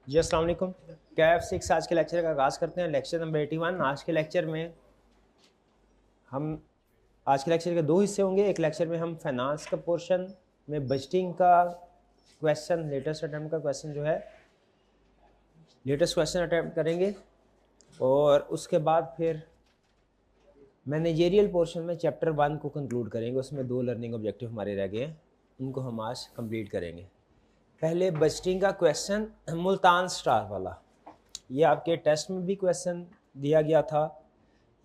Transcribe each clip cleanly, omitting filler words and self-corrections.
जी अस्सलाम वालेकुम। KF6 आज के लेक्चर का आगाज़ करते हैं। Lecture number 81। आज के लेक्चर में आज के लेक्चर के दो हिस्से होंगे। एक लेक्चर में हम फाइनेंस का पोर्शन में बजटिंग का क्वेश्चन, लेटेस्ट अटैम्प्ट का क्वेश्चन जो है लेटेस्ट क्वेश्चन अटैम्प्ट करेंगे, और उसके बाद फिर मैनेजेरियल पोर्शन में चैप्टर 1 को कंक्लूड करेंगे। उसमें 2 लर्निंग ऑब्जेक्टिव हमारे रह गए हैं, उनको हम आज कंप्लीट करेंगे। पहले बजटिंग का क्वेश्चन मुल्तान स्टार वाला, ये आपके टेस्ट में भी क्वेश्चन दिया गया था।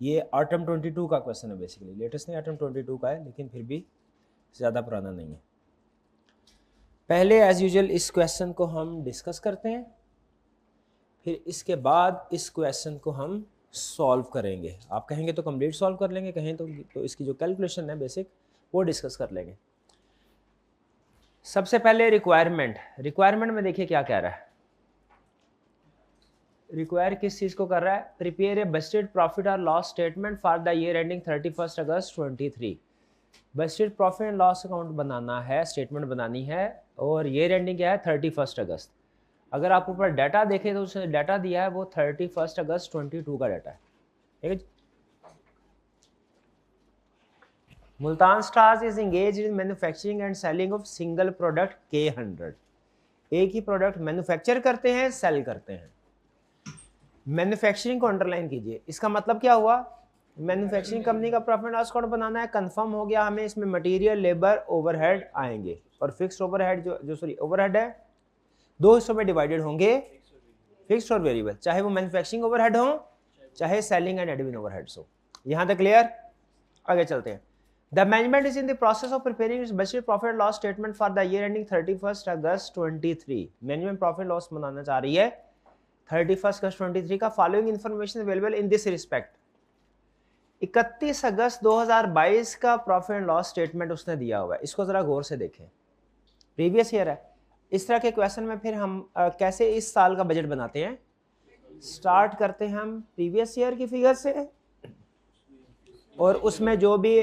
ये आटम 22 का क्वेश्चन है, बेसिकली लेटेस्ट नहीं, आटम 22 का है, लेकिन फिर भी ज़्यादा पुराना नहीं है। पहले एज यूजुअल इस क्वेश्चन को हम डिस्कस करते हैं, फिर इसके बाद इस क्वेश्चन को हम सॉल्व करेंगे। आप कहेंगे तो कंप्लीट सॉल्व कर लेंगे, कहें तो इसकी जो कैलकुलेशन है बेसिक वो डिस्कस कर लेंगे। सबसे पहले रिक्वायरमेंट में देखिए क्या कह रहा है। रिक्वायर किस चीज़ को कर रहा है? प्रिपेयर ए बजटेड प्रॉफिट और loss statement for the year ending 31 August 23। Budgeted profit and loss account बनाना है, स्टेटमेंट बनानी है, और ईयर एंडिंग क्या है? 31 अगस्त। अगर आप ऊपर डाटा देखें तो उसने डाटा दिया है वो 31 अगस्त 22 का डाटा है, ठीक है। Multan stars is engage in manufacturing and selling of single product K100। एक ही प्रोडक्ट मैन्युफैक्चर करते हैं, सेल करते हैं। मैन्युफैक्चरिंग को अंडरलाइन कीजिए। इसका मतलब क्या हुआ? मैन्युफैक्चरिंग कंपनी का प्रॉफिट लॉस अकाउंट बनाना है, कंफर्म हो गया हमें। इसमें मटेरियल, लेबर, ओवरहेड आएंगे, और फिक्स्ड ओवरहेड जो ओवरहेड है दो हिस्सों में डिवाइडेड होंगे, फिक्स्ड और वेरिएबल, चाहे वो मैन्युफैक्चरिंग ओवरहेड हो चाहे सेलिंग एंड एडमिन ओवरहेड्स हो। यहां तक क्लियर? आगे चलते हैं। The management is in the process of preparing its budget profit and loss statement for the year ending 31st August 23। Management profit loss बनाना चाह रही है 31 अगस्त 23 का। Following information available in this respect. 31 अगस्त 2022 का प्रॉफिट एंड लॉस स्टेटमेंट उसने दिया हुआ है, इसको जरा गौर से देखें। प्रीवियस ईयर है। इस तरह के क्वेश्चन में फिर हम कैसे इस साल का बजट बनाते हैं? स्टार्ट करते हैं हम प्रीवियस ईयर की फिगर से, और उसमें जो भी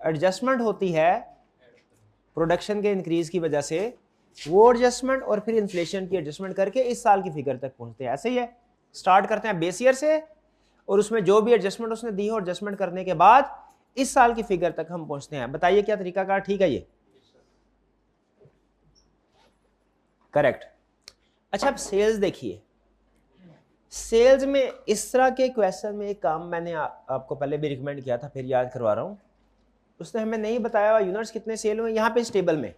एडजस्टमेंट होती है प्रोडक्शन के इंक्रीज की वजह से, वो एडजस्टमेंट और फिर इन्फ्लेशन की एडजस्टमेंट करके इस साल की फिगर तक पहुंचते हैं। ऐसे ही है, स्टार्ट करते हैं बेस ईयर से, और उसमें जो भी एडजस्टमेंट उसने दी हो, एडजस्टमेंट करने के बाद इस साल की फिगर तक हम पहुंचते हैं। बताइए क्या तरीकाकार ठीक है ये? करेक्ट। अच्छा, अब सेल्स देखिए। सेल्स में इस तरह के क्वेश्चन में एक काम मैंने आपको पहले भी रिकमेंड किया था, फिर याद करवा रहा हूं। उसने हमें नहीं बताया यूनिट्स कितने सेल हुए। यहाँ पे इस टेबल में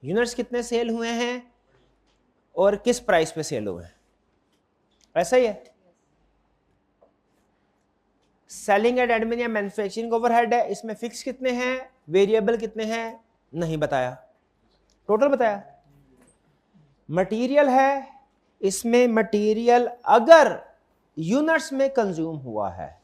यूनिट्स कितने सेल हुए हैं और किस प्राइस पे सेल हुए हैं, ऐसा ही है। सेलिंग एंड एडमिन या मैन्युफैक्चरिंग ओवरहेड है, इसमें फिक्स कितने हैं, वेरिएबल कितने हैं, नहीं बताया, टोटल बताया। मटेरियल है, इसमें मटेरियल अगर यूनिट्स में कंज्यूम हुआ है,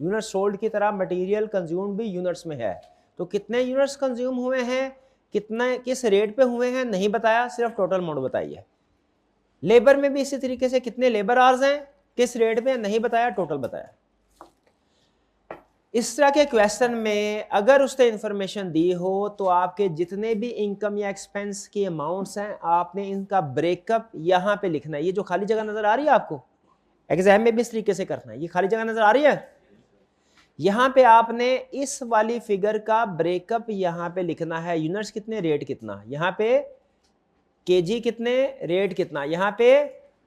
यूनिट सोल्ड की तरह मटेरियल कंज्यूम भी यूनिट्स में है, तो कितने यूनिट्स कंज्यूम हुए हैं, कितने किस रेट पे हुए हैं, नहीं बताया, सिर्फ टोटल अमाउंट बताई है। लेबर में भी इसी तरीके से कितने लेबर आवर्स हैं, किस रेट पे, नहीं बताया, टोटल बताया। इस तरह के क्वेश्चन में अगर उसने इंफॉर्मेशन दी हो तो आपके जितने भी इनकम या एक्सपेंस की अमाउंट्स हैं, आपने इनका ब्रेकअप यहां पे लिखना है। ये जो खाली जगह नजर आ रही है आपको, एग्जाम में भी इस तरीके से करना है। ये खाली जगह नजर आ रही है, यहां पे आपने इस वाली फिगर का ब्रेकअप यहां पे लिखना है। यूनिट्स कितने, रेट कितना, यहां पे केजी कितने, रेट कितना, यहां पे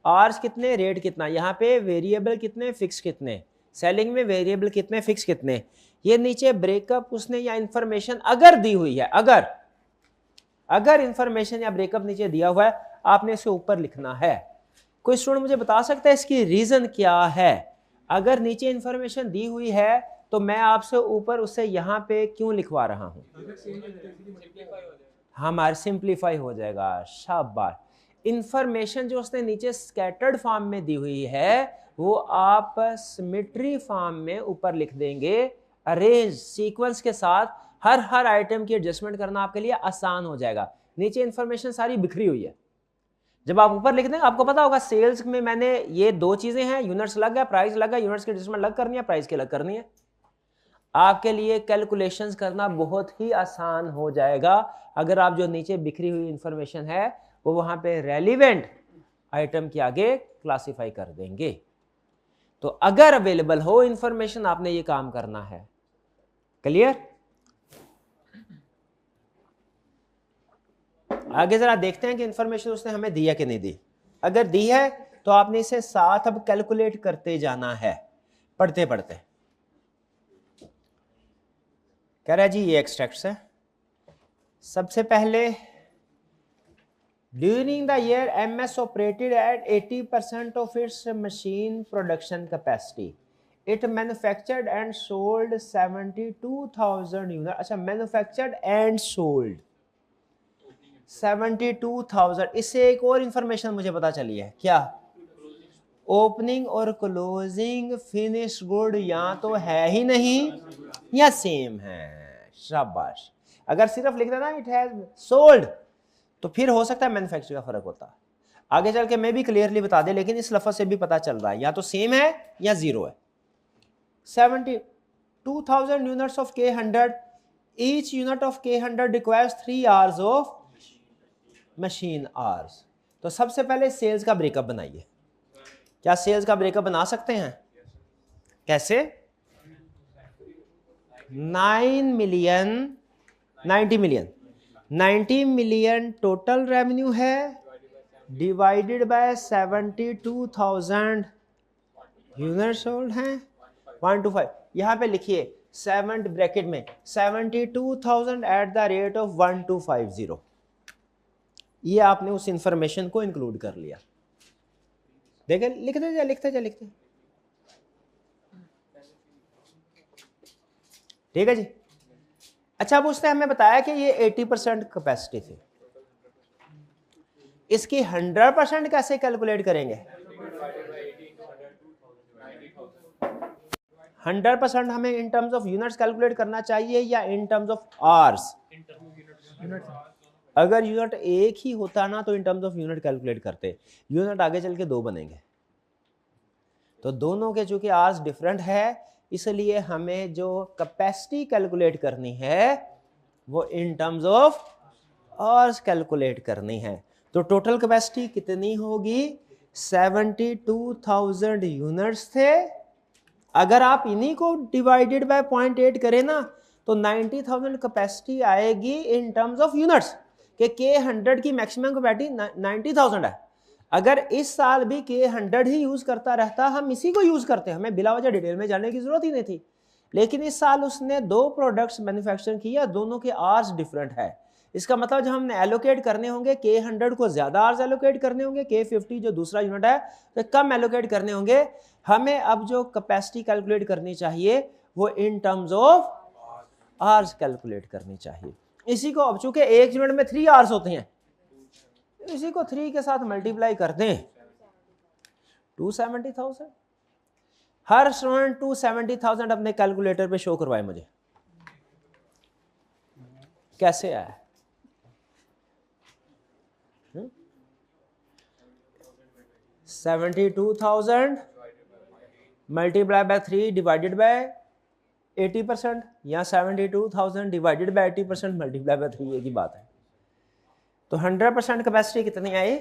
आवर्स कितने, रेट कितना, यहां पे वेरिएबल कितने, फिक्स कितने, सेलिंग में वेरिएबल कितने, फिक्स कितने। ये नीचे ब्रेकअप उसने या इंफॉर्मेशन अगर दी हुई है, अगर इंफॉर्मेशन या ब्रेकअप नीचे दिया हुआ है, आपने इसे ऊपर लिखना है। कोई स्टूडेंट मुझे बता सकता है इसकी रीजन क्या है? अगर नीचे इंफॉर्मेशन दी हुई है तो मैं आपसे ऊपर उससे यहां पे क्यों लिखवा रहा हूं? हमारा सिंप्लीफाई हो जाएगा। शाबाश। इंफॉर्मेशन जो उसने नीचे स्कैटर्ड फॉर्म में दी हुई है वो आप सिमेट्री फॉर्म में ऊपर लिख देंगे, अरेंज सीक्वेंस के साथ। हर आइटम की एडजस्टमेंट करना आपके लिए आसान हो जाएगा। नीचे इंफॉर्मेशन सारी बिखरी हुई है, जब आप ऊपर लिख देंगे आपको पता होगा सेल्स में मैंने ये दो चीजें हैं, यूनिट्स लग गया, प्राइस लग गया, यूनिट्स की एडजस्टमेंट अलग करनी है, प्राइस की अलग करनी है। आपके लिए कैलकुलेशंस करना बहुत ही आसान हो जाएगा अगर आप जो नीचे बिखरी हुई इंफॉर्मेशन है वो वहां पे रेलिवेंट आइटम के आगे क्लासिफाई कर देंगे। तो अगर अवेलेबल हो इंफॉर्मेशन आपने ये काम करना है। क्लियर? आगे जरा देखते हैं कि इंफॉर्मेशन उसने हमें दी है कि नहीं दी। अगर दी है तो आपने इसे साथ अब कैलकुलेट करते जाना है पढ़ते पढ़ते। कह रहा है जी ये एक्सट्रैक्ट्स है। सबसे पहले during the year MS operated at 80% of its machine production capacity. It manufactured and sold 72,000 unit. अच्छा, मैन्युफैक्चर्ड एंड सोल्ड 72,000। इससे एक और इंफॉर्मेशन मुझे पता चली है। क्या? ओपनिंग और क्लोजिंग फिनिश गुड या तो है ही नहीं या सेम है। शाबाश। अगर सिर्फ लिख देना इट हैज सोल्ड तो फिर हो सकता है मैन्युफैक्चर का फर्क होता। आगे चल के मैं भी क्लियरली बता दे, लेकिन इस लफ्ज से भी पता चल रहा है या तो सेम है या जीरो है। 72,000 units of K100। Each unit of K100 requires 3 hours of machine hours. तो सबसे पहले सेल्स का ब्रेकअप बनाइए। क्या सेल्स का ब्रेकअप बना सकते हैं? कैसे? 90 मिलियन टोटल रेवेन्यू है डिवाइडेड बाय 72,000 यूनिट सोल्ड हैं 125। यहां पे लिखिए 7 ब्रैकेट में 72,000 एट द रेट ऑफ 1250। ये आपने उस इंफॉर्मेशन को इंक्लूड कर लिया। देखें, लिखते जा लिखते जा लिखते। ठीक है जी। अच्छा, अब उसने हमें बताया कि ये 80% कैपेसिटी थी। इसकी 100% कैसे कैलकुलेट करेंगे? 100% हमें in terms of units calculate करना चाहिए या इन टर्म्स ऑफ आवर्स? अगर यूनिट एक ही होता ना तो in terms of unit calculate करते। यूनिट आगे चल के 2 बनेंगे, तो दोनों के चूंकि आवर्स डिफरेंट है, इसलिए हमें जो कैपेसिटी कैलकुलेट करनी है वो in terms of hours calculate करनी है। तो टोटल कैपेसिटी कितनी होगी? 72,000 यूनिट्स थे। अगर आप इन्हीं को डिवाइडेड बाय 0.8 करें ना तो 90,000 कैपेसिटी आएगी इन टर्म्स ऑफ यूनिट्स के K100 की मैक्सिमम कैपेसिटी 90,000 है। अगर इस साल भी K100 ही यूज करता रहता, हम इसी को यूज करते, हमें बिला वजह डिटेल में जाने की जरूरत ही नहीं थी। लेकिन इस साल उसने 2 प्रोडक्ट्स मैन्युफैक्चर किया, दोनों के आवर्स डिफरेंट है। इसका मतलब जब हमने एलोकेट करने होंगे K100 को ज्यादा आवर्स एलोकेट करने होंगे, K50 जो दूसरा यूनिट है तो कम एलोकेट करने होंगे। हमें अब जो कैपेसिटी कैलकुलेट करनी चाहिए वो in terms of hours calculate करनी चाहिए। इसी को अब चूंकि एक यूनिट में 3 आवर्स होते हैं, इसी को 3 के साथ मल्टीप्लाई कर दें 270,000। हर स्टूडेंट 270,000 अपने कैलकुलेटर पे शो करवाए मुझे, कैसे आया? 72,000 मल्टीप्लाई बाय 3 डिवाइडेड बाय 80% या 72,000 डिवाइडेड बाय 80% मल्टीप्लाई बाय 3, एक ही बात है। तो 100% कैपेसिटी कितनी आई?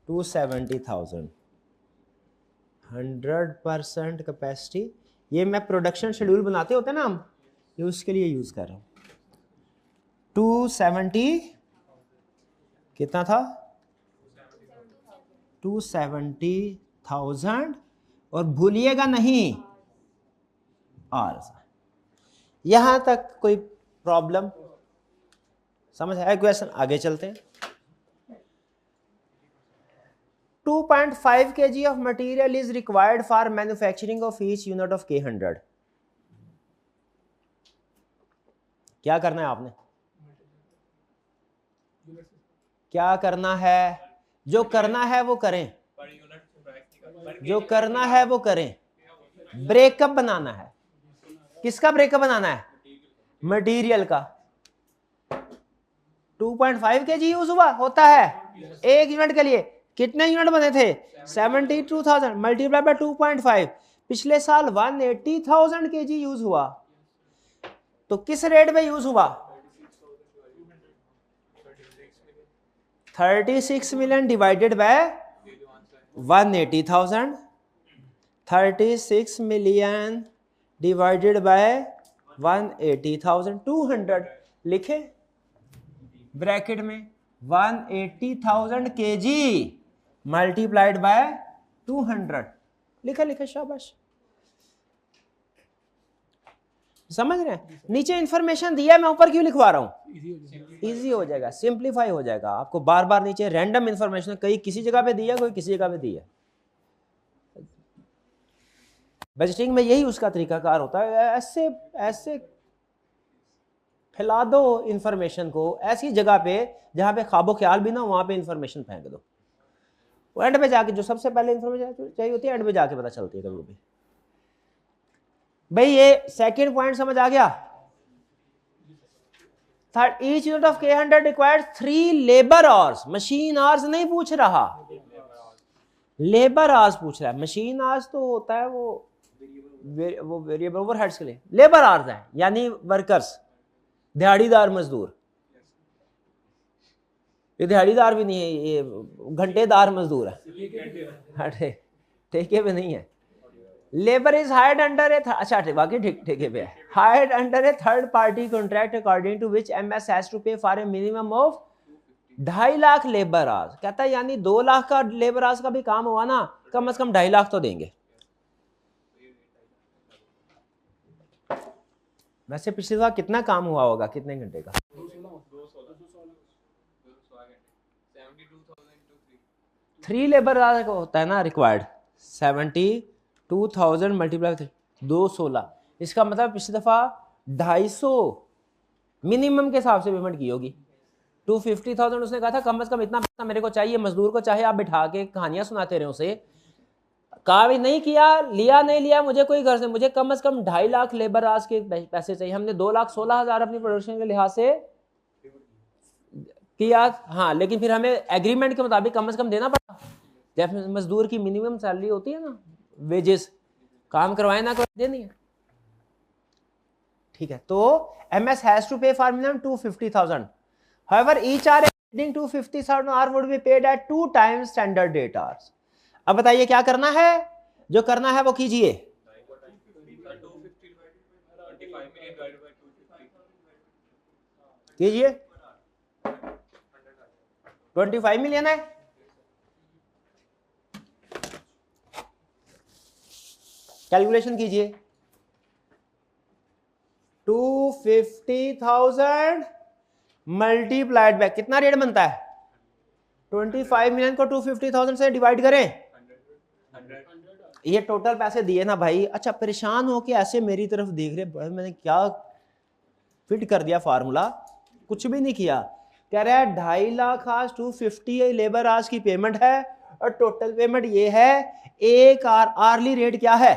270,000। 100% कैपेसिटी, ये मैं प्रोडक्शन शेड्यूल बनाते होते ना हम, ये उसके लिए यूज कर रहा हूं। 270 कितना था? 270,000। और भूलिएगा नहीं आवर्स। यहां तक कोई प्रॉब्लम समझ आया? क्वेश्चन आगे चलते हैं। 2.5 kg of material is required for manufacturing of each unit of K100। क्या करना है आपने? क्या करना है? जो करना है वो करें, जो करना है वो करें। ब्रेकअप बनाना है। किसका ब्रेकअप बनाना है? मटेरियल का। 2.5 kg यूज हुआ होता है एक यूनिट के लिए। कितने यूनिट बने थे? 72,000 मल्टीप्लाई बाय 2.5। पिछले साल 180,000 kg यूज हुआ, तो किस रेट पे यूज हुआ? 36 million divided by 180,000, 36 million divided by 180,000, 200 लिखे ब्रैकेट में 180,000 kg मल्टीप्लाइड बाय 200 लिखा लिखा, शाबाश। समझ रहे हैं? नीचे इंफॉर्मेशन दिया है, मैं ऊपर क्यों लिखवा रहा हूं? इजी हो जाएगा, सिंप्लीफाई हो जाएगा। आपको बार बार नीचे रैंडम इंफॉर्मेशन कहीं किसी जगह पे दिया, कोई किसी जगह पे दिया। बजटिंग में यही उसका तरीकाकार होता है, ऐसे ऐसे फैला दो इंफॉर्मेशन को ऐसी जगह पे जहां पे ख्वाबो ख्याल भी ना, वहां पे इंफॉर्मेशन फेंक दो। वो एंड पे जाके जो सबसे पहले इंफॉर्मेशन चाहिए होती है, एंड पे जाके पता चलती है कभी भी। भाई ये सेकंड पॉइंट समझ आ गया? Third, each unit of K100 requires 3 labour hours. Machine hours नहीं पूछ रहा, लेबर आवर्स पूछ रहा है। मशीन आवर्स तो होता है वो वेरिएबल ओवरहेड्स के लिए, लेबर आवर्स है यानी वर्कर्स, दिहाड़ीदार मजदूर। ये दिहाड़ीदार भी नहीं है, ये घंटेदार मजदूर है, ठेके पे नहीं है। Labour is hired under a, अच्छा बाकी ठेके पे है, hired under a third party contract according to which MS has to pay for a minimum of 2.5 lakh labour hours. कहता है यानी 2 लाख का लेबर आवर्स का भी काम हुआ ना, कम से कम 2.5 लाख तो देंगे। वैसे पिछली बार कितना काम हुआ होगा, कितने घंटे का? 3 लेबर आवर्स होता है ना रिक्वायर्ड, 72,000 मल्टीप्लाई 216। इसका मतलब पिछली दफा 250 मिनिमम के हिसाब से पेमेंट की होगी। 250,000 उसने कहा था कम से कम इतना पैसा मेरे को चाहिए मजदूर को, चाहे आप बिठा के कहानियां सुनाते रहे उसे। कहा भी नहीं किया, लिया नहीं लिया मुझे कोई गर्ज नहीं, मुझे कम से कम 2.5 लाख लेबर आवर्स के पैसे चाहिए। हमने 2,16,000 अपनी प्रोडक्शन के लिहाज से किया, हाँ, लेकिन फिर हमें एग्रीमेंट के मुताबिक कम से कम देना पड़ा। जब मजदूर की मिनिमम सैलरी होती है ना, वेजेस, काम करवाए ना कोई देनी है, ठीक है। तो MS has to pay for minimum 250,000। However, each hour exceeding 250,000 hour would be paid at 2 times standard rate hours। अब बताइए क्या करना है, जो करना है वो कीजिए। कीजिए, 25 मिलियन है, कैलकुलेशन कीजिए। 250,000 मल्टीप्लाइड बाय कितना रेट बनता है? 25 मिलियन को 250,000 से डिवाइड करें, ये टोटल पैसे दिए ना भाई। अच्छा, परेशान हो के ऐसे मेरी तरफ देख रहे, मैंने क्या फिट कर दिया फार्मूला, कुछ भी नहीं किया। कह रहा है 2.5 लाख आज 250 लेबर आज की पेमेंट है, और टोटल पेमेंट ये है, एक आर्ली रेट क्या है?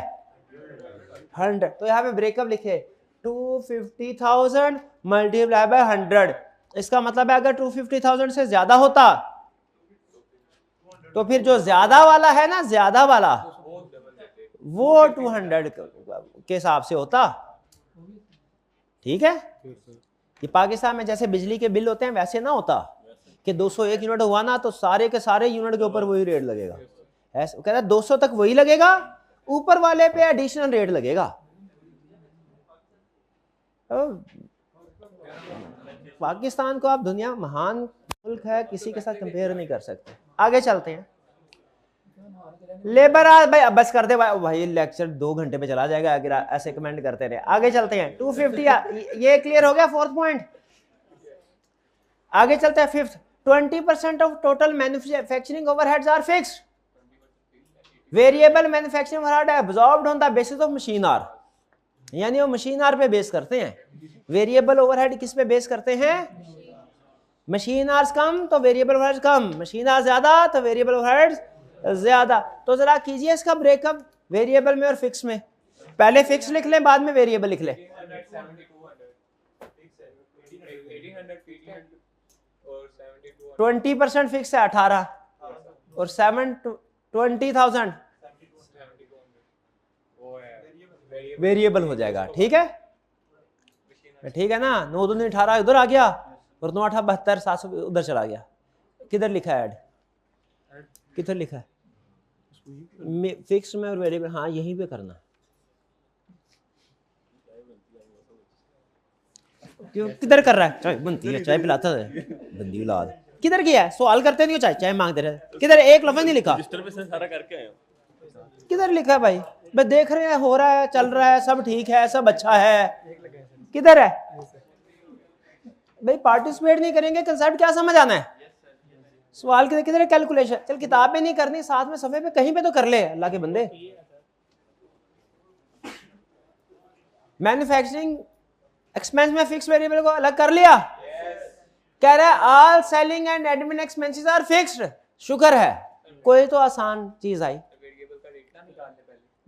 100। तो यहाँ पे ब्रेकअप लिखे 250,000 मल्टीप्लाई बाय 100। इसका मतलब है अगर 250,000 से ज्यादा होता तो फिर जो ज्यादा वाला है ना, ज्यादा वाला वो 200 के हिसाब से होता, ठीक है। कि पाकिस्तान में जैसे बिजली के बिल होते हैं वैसे ना होता कि 201 यूनिट हुआ ना तो सारे के सारे यूनिट के ऊपर वही रेट लगेगा। ऐसे कह रहा है 200 तक वही लगेगा, ऊपर वाले पे एडिशनल रेट लगेगा। पाकिस्तान को आप दुनिया महान मुल्क है, किसी के साथ कंपेयर नहीं कर सकते। आगे चलते हैं। लेबर भाई अब बस कर दे भाई, लेक्चर 2 घंटे पे चला जाएगा अगर ऐसे कमेंट करते रहे। आगे चलते हैं। 250 ये क्लियर हो गया, 4th पॉइंट। आगे चलते हैं 5th। 20% of total manufacturing overheads are fixed. Variable manufacturing overhead absorbed on the basis of machine hour, यानी वो मशीन आर पे बेस करते हैं। वेरिएबल ओवरहेड किस पे बेस करते हैं? मशीन आर्स कम तो वेरिएबल ओवरहेड कम, मशीन आर ज्यादा तो वेरिएबल ओवरहेड ज्यादा। तो जरा कीजिए इसका ब्रेकअप वेरिएबल में और फिक्स में। पहले फिक्स लिख लें, बाद में वेरिएबल लिख लें। 20% फिक्स है 18 और 20,000 वेरिएबल हो जाएगा, ठीक है, ठीक है ना। 9 दूनी 18 उधर आ गया और 9 8 72 700 उधर चला गया। किधर लिखा है ऐड, किधर लिखा है फिक्स में और वेरिएबल, हाँ यहीं पे करना। क्यों किधर कर रहा है, चाय बनती है, चाय पिलाता है, बंदी औलाद किधर गया है, सवाल करते नहीं हो, चाय चाय मांगते रहे, किधर एक लफ्ज नहीं लिखा, सारा करके आए, किधर लिखा है भाई, बस देख रहे हैं, हो रहा है, चल रहा है, सब ठीक है, सब अच्छा है, किधर है भाई, पार्टिसिपेट नहीं करेंगे, कंसेप्ट क्या समझ आना है, सवाल किधर किधर कैलकुलेशन, चल किताब पे नहीं करनी, साथ में सफे पे कहीं पे तो कर ले अल्लाह के बंदे। मैन्युफैक्चरिंग एक्सपेंस में फिक्स वेरिएबल को अलग कर लिया, कह रहा है all selling and admin expenses are fixed, शुक्र है कोई तो आसान चीज आई।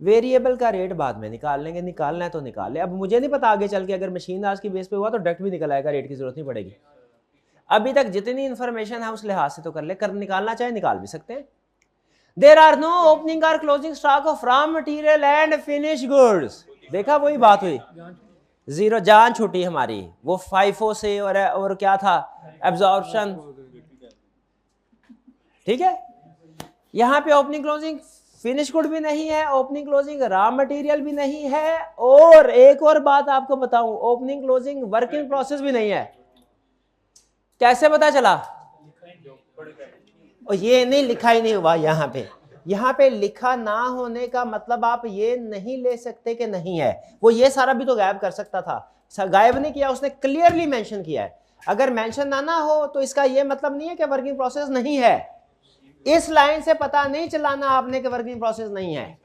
वेरिएबल का रेट बाद में निकाल लेंगे, निकालना है तो निकाल ले, अब मुझे नहीं पता आगे चल के अगर मशीन आज की बेस पे हुआ तो डायरेक्ट भी निकल आएगा, रेट की जरूरत नहीं पड़ेगी, अभी तक जितनी इंफॉर्मेशन है उस लिहाज से तो कर ले, कर निकालना चाहे निकाल भी सकते हैं। देयर आर नो ओपनिंग और closing stock of raw material and finish goods, देखा वही बात हुई, जीरो जान छूटी हमारी, वो फाइफो से और क्या था एब्जॉर्प्शन, ठीक है। यहां पे ओपनिंग क्लोजिंग फिनिश गुड भी नहीं है, ओपनिंग क्लोजिंग रॉ मटेरियल भी नहीं है, और एक और बात आपको बताऊं, ओपनिंग क्लोजिंग वर्किंग प्रोसेस भी नहीं है। कैसे पता चला, और ये नहीं लिखा ही नहीं हुआ यहाँ पे लिखा ना होने का मतलब आप ये नहीं ले सकते कि नहीं है, वो ये सारा भी तो गायब कर सकता था, गायब नहीं किया, उसने क्लियरली मेंशन किया है। अगर मेंशन ना हो तो इसका ये मतलब नहीं है कि वर्किंग प्रोसेस नहीं है, इस लाइन से पता नहीं चलाना आपने कि वर्किंग प्रोसेस नहीं है,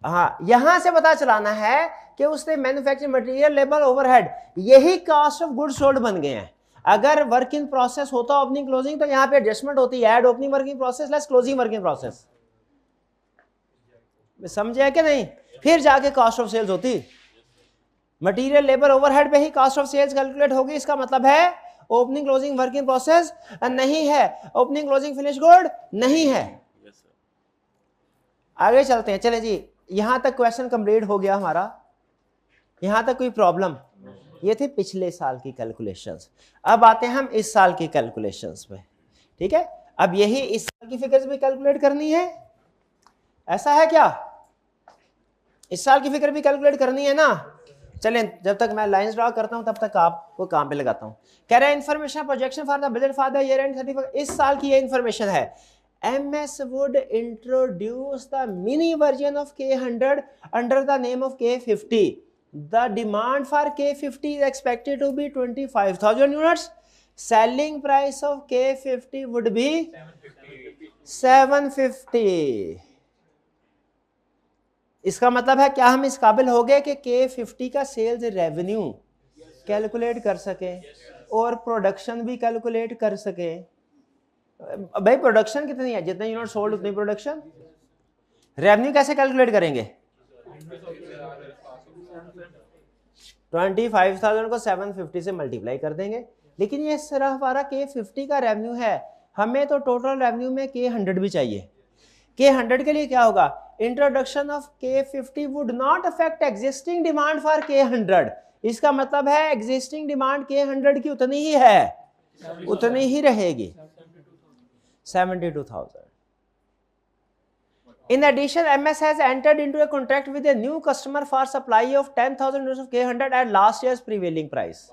हाँ यहां से पता चलाना है कि उसने मैन्युफैक्चरिंग मटेरियल लेबर ओवरहेड यही कॉस्ट ऑफ गुड्स सोल्ड बन गए हैं। अगर वर्किंग प्रोसेस होता ओपनिंग क्लोजिंग तो यहाँ पे एडजस्टमेंट होती है, add opening working process less closing working process, समझे कि नहीं, फिर जाके कॉस्ट ऑफ सेल्स होती, मटेरियल लेबर ओवरहेड पे ही कॉस्ट ऑफ सेल्स कैलकुलेट होगी, इसका मतलब है ओपनिंग क्लोजिंग वर्किंग प्रोसेस नहीं है, ओपनिंग क्लोजिंग फिनिश गुड नहीं है। आगे चलते हैं, चले जी, यहां तक क्वेश्चन कंप्लीट हो गया हमारा, यहां तक कोई प्रॉब्लम, ये थे पिछले साल की कैलकुलेशंस, अब आते हैं हम इस साल की कैलकुलेशंस पे, ठीक है। अब यही इस साल की फिगर्स भी कैलकुलेट करनी है, ऐसा है क्या, इस साल की फिगर भी कैलकुलेट करनी है ना, चलें जब तक मैं लाइंस ड्रा करता हूं तब तक आपको काम पे लगाता हूं। कह रहा है information projection for the budget for the year and 35, इस साल की ये इन्फॉर्मेशन है, MS would introduce the mini version of K100 under the name of K50. The demand for K50 is expected to be 25,000 units. Selling price of K50 would be 750. इसका मतलब है क्या हम इस काबिल हो गए कि K50 का सेल्स रेवेन्यू कैलकुलेट कर सके और प्रोडक्शन भी कैलकुलेट कर सके। भाई प्रोडक्शन कितनी है, जितने यूनिट सोल्ड उतनी प्रोडक्शन, रेवेन्यू कैसे कैलकुलेट करेंगे, 25,000 को 750 से मल्टीप्लाई कर देंगे, लेकिन ये सिर्फ हमारा K50 का रेवेन्यू है, हमें तो टोटल रेवेन्यू में K100 भी चाहिए। K100 के लिए क्या होगा, introduction of K50 would not affect existing demand for K100, इसका मतलब है एग्जिस्टिंग डिमांड K100 की उतनी ही है, उतनी ही रहेगी 72,000. In addition, MS has entered into a contract with a new customer for supply of 10,000 units of K100 at last year's prevailing price.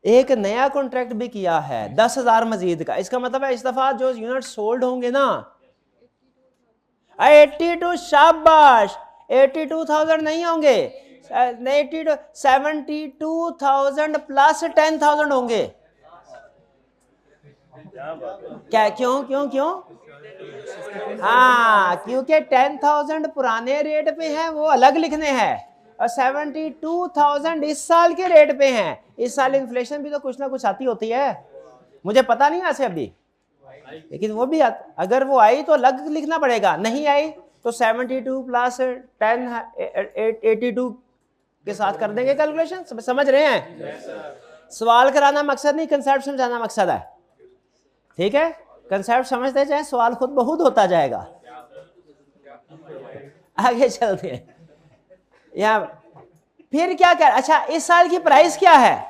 एक नया कॉन्ट्रैक्ट भी किया है 10,000 मजीद का, इसका मतलब है इस दफा जो यूनिट सोल्ड होंगे ना 82, शाबाश 82,000 नहीं होंगे, 72,000 प्लस 10,000 होंगे। क्या क्यों क्यों क्यों, हाँ क्योंकि 10,000 पुराने रेट पे हैं वो अलग लिखने हैं, और 72,000 इस साल के रेट पे हैं। इस साल इन्फ्लेशन भी तो कुछ ना कुछ आती होती है, मुझे पता नहीं ऐसे अभी, लेकिन वो भी अगर वो आई तो अलग लिखना पड़ेगा, नहीं आई तो 72 प्लस 10 82 के साथ कर देंगे कैलकुलेशन। समझ रहे हैं, सवाल कराना मकसद नहीं, कंसेप्ट समझाना मकसद है, ठीक है। कंसेप्ट समझते जाए सवाल खुद बहुत होता जाएगा। आगे चलते हैं, यहाँ फिर क्या कर, अच्छा इस साल की प्राइस क्या है,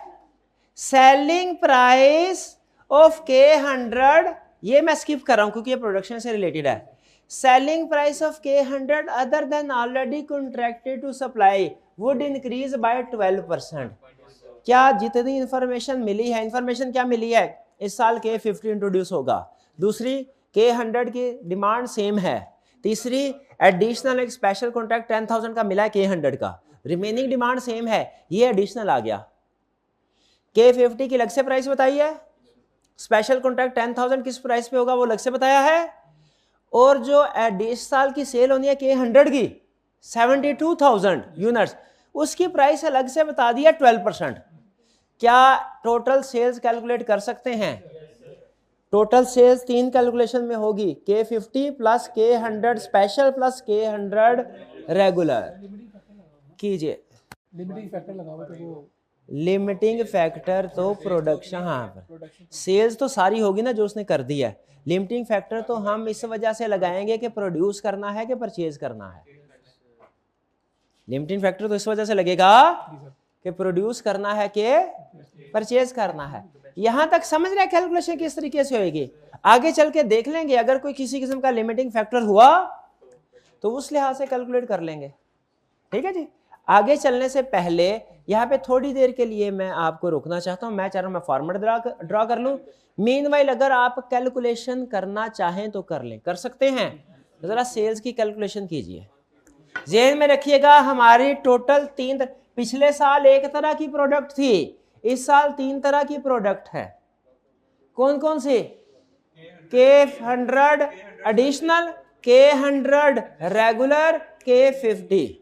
सेलिंग प्राइस ऑफ K100, ये मैं स्किप कर रहा हूं क्योंकि ये प्रोडक्शन से रिलेटेड है। Selling price of K100 other than already contracted to supply would increase by 12%। क्या जितनी इंफॉर्मेशन मिली है, इंफॉर्मेशन क्या मिली है, इस साल K50 इंट्रोड्यूस होगा, दूसरी K100 की डिमांड सेम है, तीसरी एडिशनल एक स्पेशल कॉन्ट्रैक्ट 10,000 का मिला है K100 का, रिमेनिंग डिमांड सेम है, ये एडिशनल आ गया। K50 की अलग से प्राइस बताई है, स्पेशल कॉन्ट्रैक्ट 10,000 किस प्राइस पे होगा वो अलग से बताया है, और जो इस साल की सेल होनी है K100 की 72,000 यूनिट्स, उसकी प्राइस अलग से बता दिया 12%। क्या टोटल सेल्स कैलकुलेट कर सकते हैं? टोटल सेल्स 3 कैलकुलेशन में होगी, K50 plus K100 special plus K100 regular. कीजिए लिमिटिंग फैक्टर लगाओ तो वो लिमिटिंग फैक्टर तो प्रोडक्शन, हाँ पर सेल्स तो सारी होगी ना जो उसने कर दी है, लिमिटिंग फैक्टर तो हम इस वजह से लगाएंगे कि प्रोड्यूस करना है कि परचेज करना है। लिमिटिंग फैक्टर तो इस वजह से लगेगा कि प्रोड्यूस करना है कि परचेज करना है। यहां तक समझ रहे कैलकुलेशन किस तरीके से होगी, आगे चल के देख लेंगे, अगर कोई किसी किस्म का लिमिटिंग फैक्टर हुआ तो उस लिहाज से कैलकुलेट कर लेंगे। ठीक है जी, आगे चलने से पहले यहाँ पे थोड़ी देर के लिए मैं आपको रोकना चाहता हूं, मैं चाह रहा हूं मैं फॉर्मेट ड्रॉ कर लूं। मीनवाइल अगर आप कैलकुलेशन करना चाहें तो कर लें, कर सकते हैं। जरा सेल्स की कैलकुलेशन कीजिए, ज़हन में रखिएगा हमारी टोटल 3, पिछले साल एक तरह की प्रोडक्ट थी, इस साल 3 तरह की प्रोडक्ट है। कौन कौन सी? K100 additional, K100 regular, K50।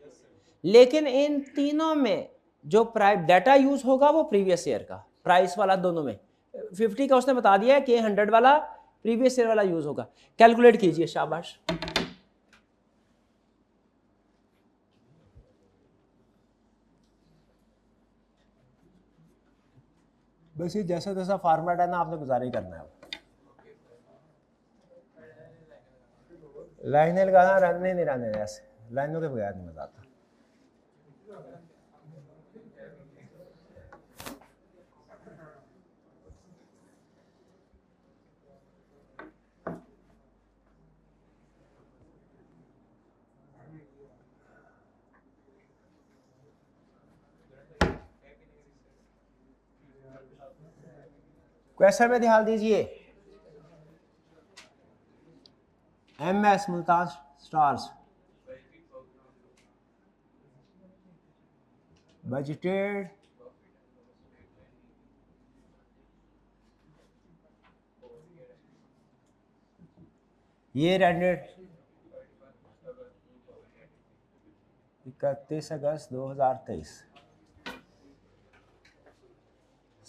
लेकिन इन तीनों में जो डाटा यूज होगा वो प्रीवियस ईयर का प्राइस वाला, दोनों में 50 का उसने बता दिया है, K100 वाला प्रीवियस ईयर वाला यूज होगा। कैलकुलेट कीजिए, शाबाश। बस ये जैसा जैसा फॉर्मेट है ना, आपने गुजारा ही करना है। लाइनें लगाना, रनने नहीं रहने, ऐसे लाइनों के बगैर नहीं मजा आता। क्वेश्चन में ध्यान दीजिए, MS Multan stars budgeted year ended 31 अगस्त 2023।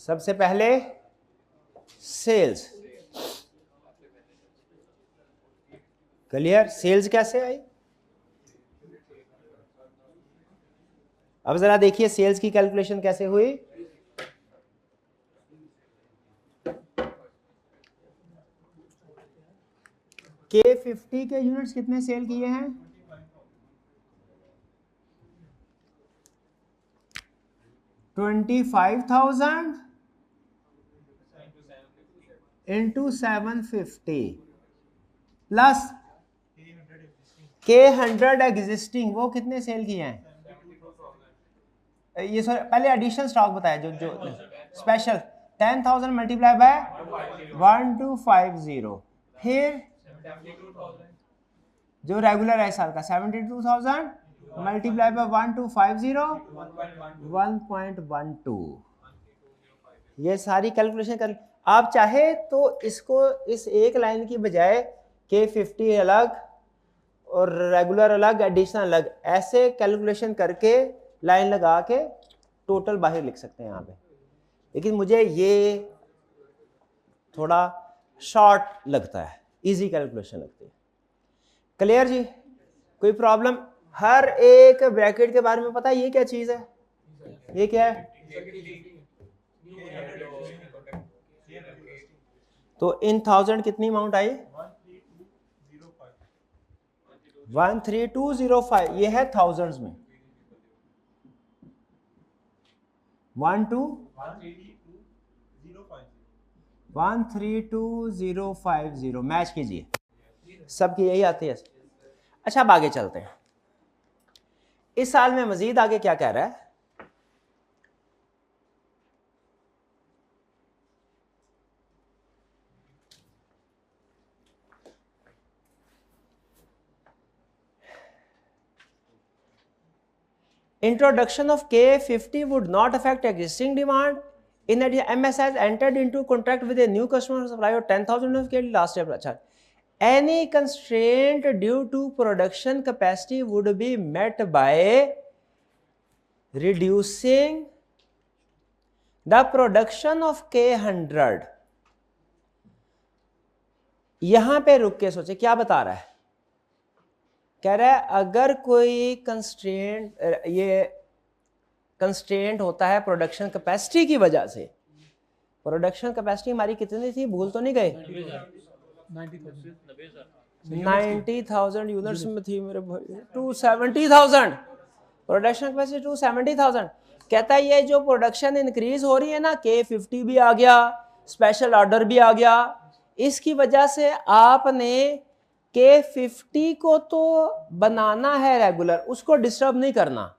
सबसे पहले सेल्स, क्लियर? सेल्स कैसे आई? अब जरा देखिए सेल्स की कैलकुलेशन कैसे हुई। K50 के यूनिट्स कितने सेल किए हैं? 25,000 इंटू 750 प्लस K100 एग्जिस्टिंग, वो कितने सेल किए हैं? ये सॉरी, पहले एडिशनल स्टॉक बताया, जो स्पेशल 10,000 मल्टीप्लाई बाय 1250, फिर जो रेगुलर है साल का 72,000 मल्टीप्लाई बाय 1250 1.12। ये सारी कैलकुलेशन कर, आप चाहे तो इसको इस एक लाइन की बजाय K50 अलग और रेगुलर अलग, एडिशनल अलग, ऐसे कैलकुलेशन करके लाइन लगा के टोटल बाहर लिख सकते हैं यहाँ पे, लेकिन मुझे ये थोड़ा शॉर्ट लगता है, इजी कैलकुलेशन लगती है। क्लियर जी? कोई प्रॉब्लम? हर एक ब्रैकेट के बारे में पता है ये क्या चीज है? ये क्या है? तो इन 1000 कितनी अमाउंट आई? 13205, ये है थाउजेंड्स में। 12205 132050 मैच कीजिए, सबकी यही आती है। अच्छा अब आगे चलते हैं, इस साल में मजीद आगे क्या कह रहा है। Introduction of K50 would not affect existing demand. In addition, MS has entered into contract with a new customer supply of 10,000 of K last year. अच्छा, any constraint due to production capacity would be met by reducing the production of K100. यहां पे रुक के सोचे क्या बता रहा है, कह रहा है अगर कोई कंस्ट्रेंट होता है प्रोडक्शन कैपेसिटी की वजह से, प्रोडक्शन कैपेसिटी हमारी कितनी थी, भूल तो नहीं गए, 90,000 यूनिट्स में थी मेरे भाई, 270,000 प्रोडक्शन कैपेसिटी, 270,000। कहता है ये जो प्रोडक्शन इंक्रीज हो रही है ना, K50 भी आ गया, स्पेशल ऑर्डर भी आ गया, इसकी वजह से आपने K50 को तो बनाना है रेगुलर, उसको डिस्टर्ब नहीं करना।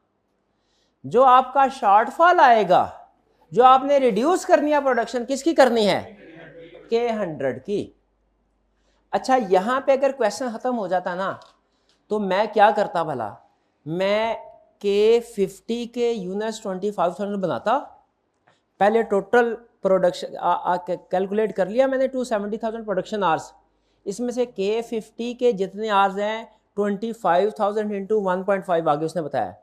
जो आपका शॉर्टफॉल आएगा, जो आपने रिड्यूस करनी है प्रोडक्शन, किसकी करनी है, K100 की। अच्छा यहां पे अगर क्वेश्चन खत्म हो जाता ना, तो मैं क्या करता भला, मैं K50 के यूनिट्स 25,000 बनाता, पहले टोटल प्रोडक्शन कैलकुलेट कर लिया मैंने, 270,000 प्रोडक्शन आवर्स, इसमें से K50 के जितने आवर्स हैं 25,000 इंटू 1.5 आगे उसने बताया,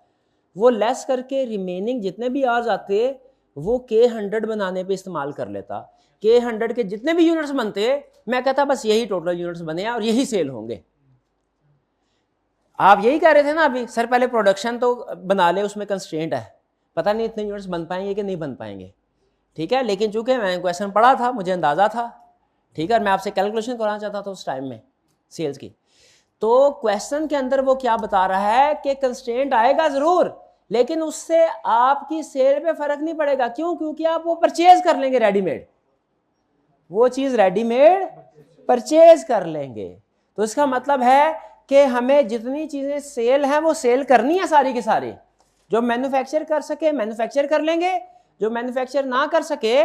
वो लेस करके रिमेनिंग जितने भी आवर्स आते वो K100 बनाने पे इस्तेमाल कर लेता। K100 के जितने भी यूनिट्स बनते मैं कहता बस यही टोटल यूनिट्स बने और यही सेल होंगे। आप यही कह रहे थे ना अभी, सर पहले प्रोडक्शन तो बना ले, उसमें कंस्ट्रेंट है, पता नहीं इतने यूनिट्स बन पाएंगे कि नहीं बन पाएंगे, ठीक है, लेकिन चूंकि मैंने क्वेश्चन पढ़ा था, मुझे अंदाजा था, ठीक है, मैं आपसे कैलकुलेशन कराना चाहता था उस टाइम में सेल्स की। तो क्वेश्चन के अंदर वो क्या बता रहा है कि कंस्ट्रेंट आएगा जरूर, लेकिन उससे आपकी सेल पे फर्क नहीं पड़ेगा। क्यों? क्योंकि आप वो परचेज कर लेंगे रेडीमेड, वो चीज रेडीमेड परचेज कर लेंगे। तो इसका मतलब है कि हमें जितनी चीजें सेल हैं वो सेल करनी है सारी की सारी। जो मैन्युफैक्चर कर सके मैन्युफैक्चर कर लेंगे, जो मैन्युफैक्चर ना कर सके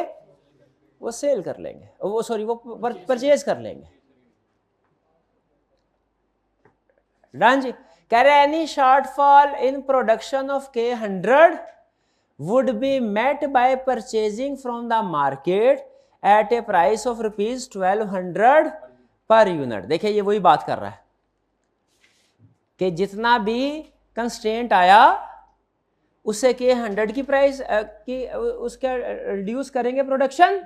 वो सेल कर लेंगे, वो सॉरी वो परचेज कर लेंगे। डन जी। कह रहे any shortfall in production of K100 would be met by purchasing from the market at a price of ₹1200 per unit. देखिए ये वही बात कर रहा है कि जितना भी कंस्ट्रेंट आया उससे K100 की प्राइस की उसका रिड्यूस करेंगे प्रोडक्शन।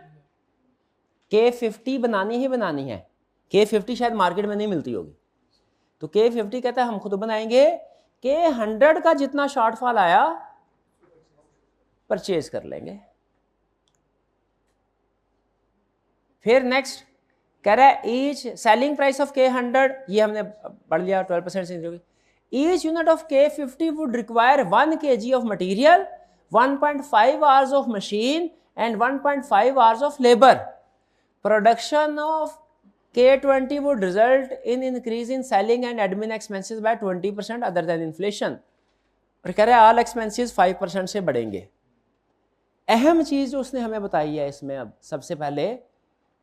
K50 बनानी ही बनानी है, K50 शायद मार्केट में नहीं मिलती होगी, तो K50 कहता है हम खुद बनाएंगे, K100 का जितना शॉर्टफॉल आया परचेज कर लेंगे। फिर नेक्स्ट कह रहा है each selling price of K100, ये हमने पढ़ लिया 12% से। Each unit of K50 would require 1 kg of material, 1.5 hours of machine and 1.5 hours of labour. Production of K20 would result in increase in selling and admin expenses by 20% other than inflation। और कह रहे हैं all expenses 5% से बढ़ेंगे। अहम चीज़ जो उसने हमें बताई है इसमें, अब सबसे पहले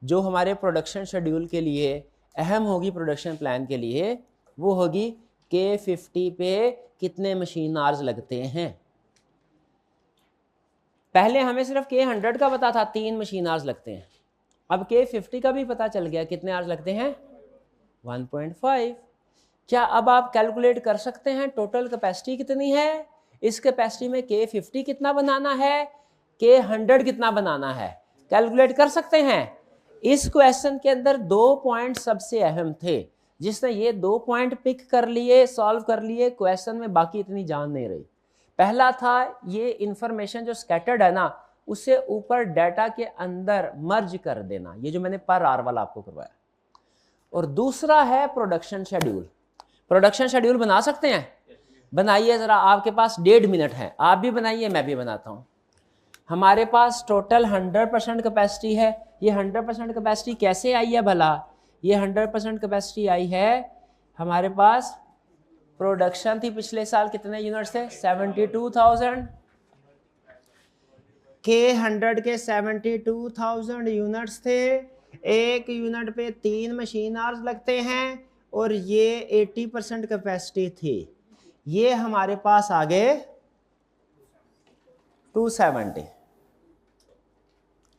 जो हमारे प्रोडक्शन शेड्यूल के लिए अहम होगी, प्रोडक्शन प्लान के लिए, वो होगी K50 पे कितने मशीन आवर्स लगते हैं। पहले हमें सिर्फ K100 का पता था 3 मशीन आवर्स लगते हैं, अब K50 का भी पता चल गया कितने आवर्स लगते हैं 1.5। क्या अब आप कैलकुलेट कर सकते हैं टोटल कैपेसिटी कितनी है, इस कैपेसिटी में K50 कितना बनाना है, K100 कितना बनाना है, कैलकुलेट कर सकते हैं। इस क्वेश्चन के अंदर 2 पॉइंट सबसे अहम थे, जिसने ये 2 पॉइंट पिक कर लिए, सॉल्व कर लिए, क्वेश्चन में बाकी इतनी जान नहीं रही। पहला था ये इंफॉर्मेशन जो स्कैटर्ड है ना, उसे ऊपर डाटा के अंदर मर्ज कर देना, ये जो मैंने पर आवर वाला आपको करवाया। और दूसरा है प्रोडक्शन शेड्यूल। प्रोडक्शन शेड्यूल बना सकते हैं? बनाइए जरा, आपके पास 1.5 मिनट है, आप भी बनाइए मैं भी बनाता हूं। हमारे पास टोटल 100% कैपेसिटी है। ये 100% कैपेसिटी कैसे आई है भला? ये 100% कैपेसिटी आई है, हमारे पास प्रोडक्शन थी पिछले साल कितने यूनिट्स थे? 72,000 के 100 के 72,000 यूनिट्स थे। एक यूनिट पे 3 मशीन आवर्स लगते हैं और ये 80% कैपेसिटी थी। ये हमारे पास आ गए 270।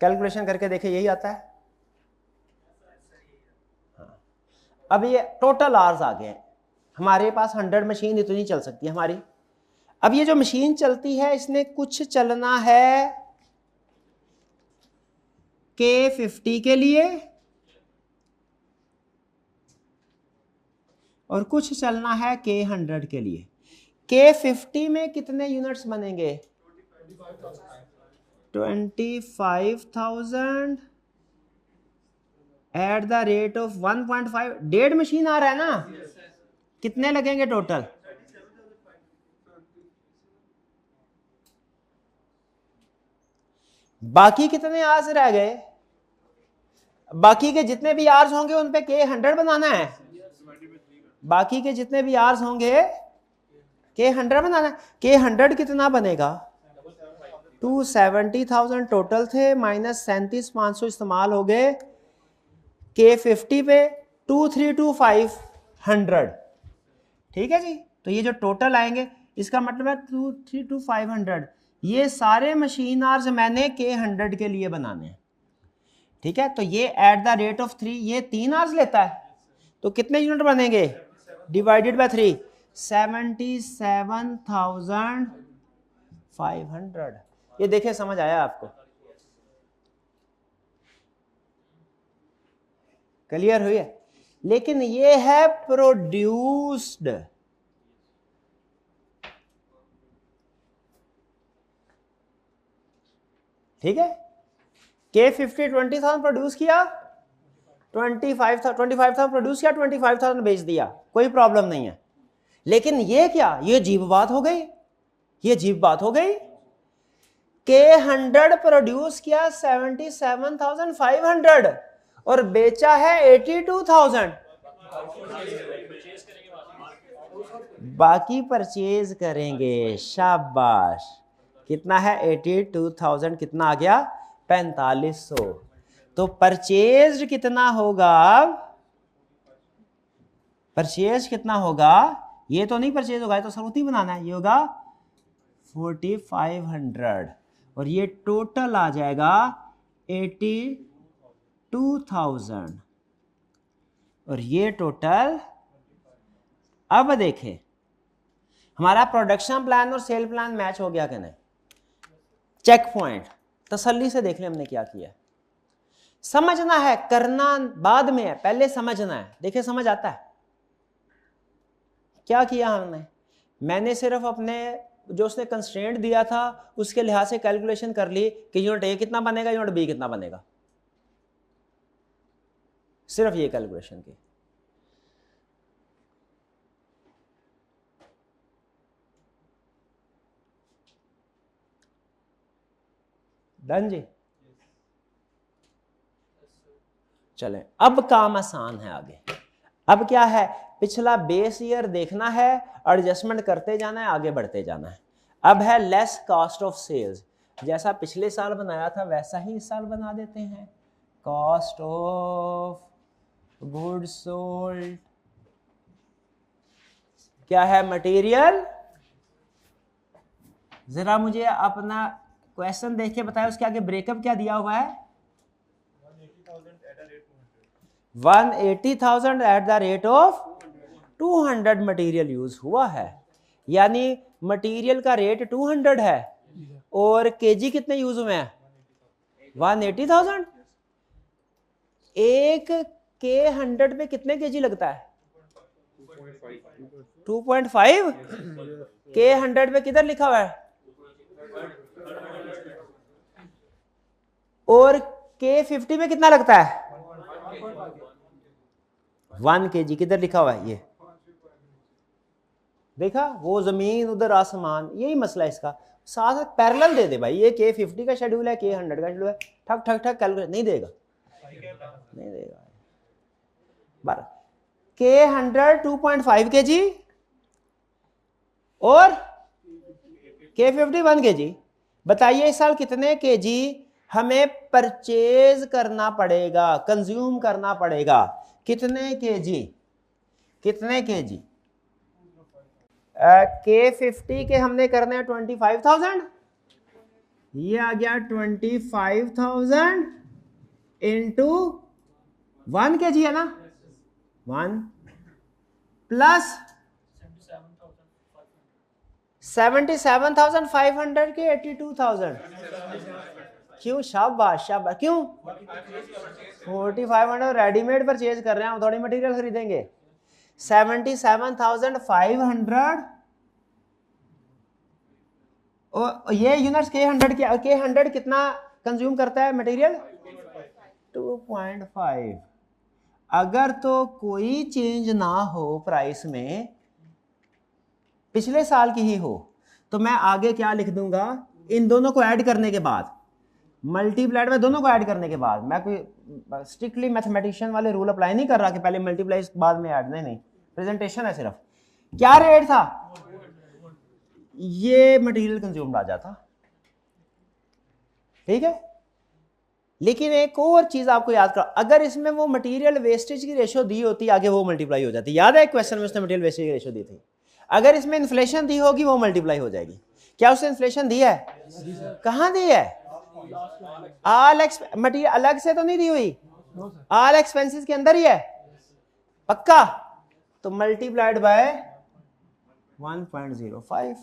कैलकुलेशन करके देखे, यही आता है। हाँ। अब ये टोटल आवर्स आ गए। हमारे पास 100 मशीन इतनी चल सकती है हमारी। अब ये जो मशीन चलती है इसने कुछ चलना है K50 के लिए और कुछ चलना है K100 के लिए। K50 में कितने यूनिट्स बनेंगे? 25,000 at the rate of 1.5। 1.5 machine आ रहा है ना? कितने लगेंगे टोटल? बाकी कितने आवर्स रह गए? बाकी के जितने भी आवर्स होंगे उन पे K100 बनाना है। बाकी के जितने भी आवर्स होंगे K100 बनाना है। K100 कितना बनेगा? 270,000 टोटल थे, माइनस 37,500 इस्तेमाल हो गए। K50 पे 232500। ठीक है जी। तो ये जो टोटल आएंगे इसका मतलब है 232500। ये सारे मशीन आवर्स मैंने K100 के लिए बनाने हैं। ठीक है। तो ये एट द रेट ऑफ 3, ये 3 आवर्स लेता है, तो कितने यूनिट बनेंगे? Divided by 3, 77,500। ये देखिए, समझ आया आपको? क्लियर हुई है? लेकिन ये है प्रोड्यूस्ड। ठीक है। K50 20,000 प्रोड्यूस किया, 25,000 प्रोड्यूस किया, 25,000 बेच दिया, कोई प्रॉब्लम नहीं है। लेकिन ये क्या, ये अजीब बात हो गई। ये अजीब बात हो गई। K100 प्रोड्यूस किया 77,500 और बेचा है 82,000। बाकी परचेज करेंगे। शाबाश। कितना है? 82,000। कितना आ गया? 4500। तो परचेज कितना होगा? परचेज कितना होगा? ये तो नहीं परचेज होगा, ये तो सरूती बनाना है। ये होगा 4500 और ये टोटल आ जाएगा 82,000 और ये टोटल। अब देखें, हमारा प्रोडक्शन प्लान और सेल प्लान मैच हो गया कि नहीं? चेक पॉइंट तसल्ली से देख ले हमने क्या किया। समझना है, करना बाद में है, पहले समझना है। देखिए, समझ आता है क्या किया हमने? मैंने सिर्फ अपने जो उसने कंस्ट्रेंट दिया था उसके लिहाज से कैलकुलेशन कर ली कि यूनिट ए कितना बनेगा, यूनिट बी कितना बनेगा। सिर्फ ये कैलकुलेशन की। डन जी। चलें, अब काम आसान है आगे। अब क्या है? पिछला बेस ईयर देखना है, एडजस्टमेंट करते जाना है, आगे बढ़ते जाना है। अब है लेस कॉस्ट ऑफ सेल्स। जैसा पिछले साल बनाया था वैसा ही इस साल बना देते हैं। कॉस्ट ऑफ गुड्स सोल्ड क्या है? मटेरियल। जरा मुझे अपना क्वेश्चन देख के बताया, उसके आगे ब्रेकअप क्या दिया हुआ है? 180,000 eight the rate of 200 material use हुआ है। यानी मटेरियल का रेट 200 है और केजी कितने यूज हुए हैं? 180,000। एक K100 पे कितने केजी लगता है? 2.5। K100 पे किधर लिखा हुआ है? और K50 में कितना लगता है? 1 kg। किधर लिखा हुआ है? ये देखा, वो जमीन उधर आसमान, यही मसला है इसका। साथ पैरेलल दे दे भाई, ये K50 का शेड्यूल है, K100 का शेड्यूल है, ठक ठक ठक कैलकुलेट नहीं देगा, नहीं देगा। बारह K100 2.5 kg और K50 1 kg। बताइए इस साल कितने kg हमें परचेज करना पड़ेगा, कंज्यूम करना पड़ेगा, कितने kg, कितने kg? K50 के हमने करने हैं 25,000, ये आ गया 25,000 इंटू 1 kg है ना, 1 प्लस 77,500 के 82,000। क्यों? शाबाश शाबाश, क्यों? 4,500 रेडीमेड परचेज कर रहे हैं हम, थोड़ी मटेरियल खरीदेंगे। 77,500 और ये यूनिट्स K100 कितना कंज्यूम करता है मटेरियल? 2.5। अगर तो कोई चेंज ना हो प्राइस में, पिछले साल की ही हो, तो मैं आगे क्या लिख दूंगा, इन दोनों को ऐड करने के बाद, मल्टीप्लाइड में दोनों को ऐड करने के बाद, मैं कोई स्ट्रिक्टली मैथमेटिशियन वाले रूल अप्लाई नहीं कर रहा कि पहले मल्टीप्लाई बाद में ऐड, नहीं, प्रेजेंटेशन है सिर्फ। क्या रेट था? ये मटेरियल कंज्यूम्ड आ जाता, ठीक है। लेकिन एक और चीज आपको याद करो, अगर इसमें वो मटेरियल वेस्टेज की रेशो दी होती, आगे वो मल्टीप्लाई हो जाती। याद है एक क्वेश्चन में उसने मटेरियल वेस्टेज की रेशो दी थी, अगर इसमें इन्फ्लेशन दी होगी वो मल्टीप्लाई हो जाएगी। क्या उसने इन्फ्लेशन दी है? कहां दी है? ऑल मटेरियल अलग से तो नहीं दी हुई, ऑल एक्सपेंसेस के अंदर ही है, पक्का। तो मल्टीप्लाइड बाय 1.05,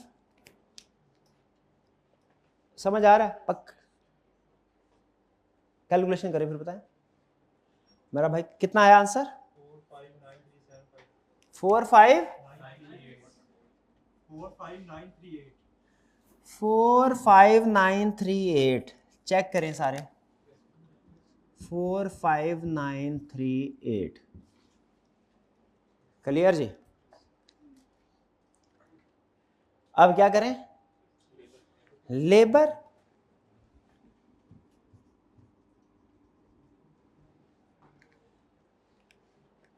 समझ आ रहा है? पक्का कैलकुलेशन करें फिर बताएं मेरा भाई, कितना आया आंसर? 45938। चेक करें सारे, 45938। क्लियर जी? अब क्या करें? लेबर,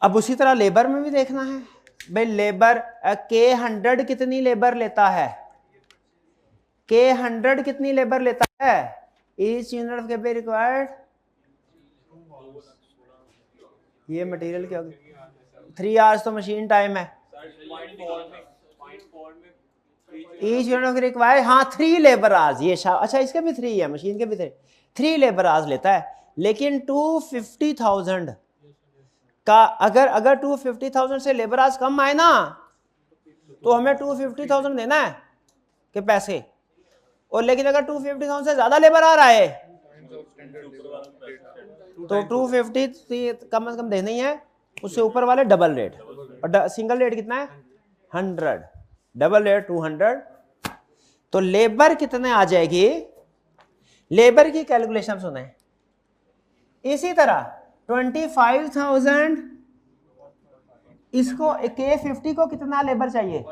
अब उसी तरह लेबर में भी देखना है भाई। लेबर K100 कितनी लेबर लेता है? K100 कितनी लेबर लेता है? Each unit of capacity required, ये मटेरियल क्या होगी? 3 आवर्स तो मशीन टाइम है। ईच यूनिट ऑफ रिक्वायर्ड, हाँ 3 लेबर आवर्स, ये अच्छा इसके भी 3 है, मशीन के भी 3 लेबर आवर्स लेता है। लेकिन 250,000 का अगर 250,000 से लेबर आवर्स कम आए ना, तो हमें 250,000 देना है के पैसे, और लेकिन अगर 250,000 से ज्यादा लेबर आ रहा है तो 250 कम से कम देना ही है, उससे ऊपर वाले डबल रेट। और सिंगल रेट कितना है? 100, डबल रेट 200। तो लेबर कितने आ जाएगी? लेबर की कैलकुलेशन सुने। इसी तरह 25,000, इसको K50 को कितना लेबर चाहिए?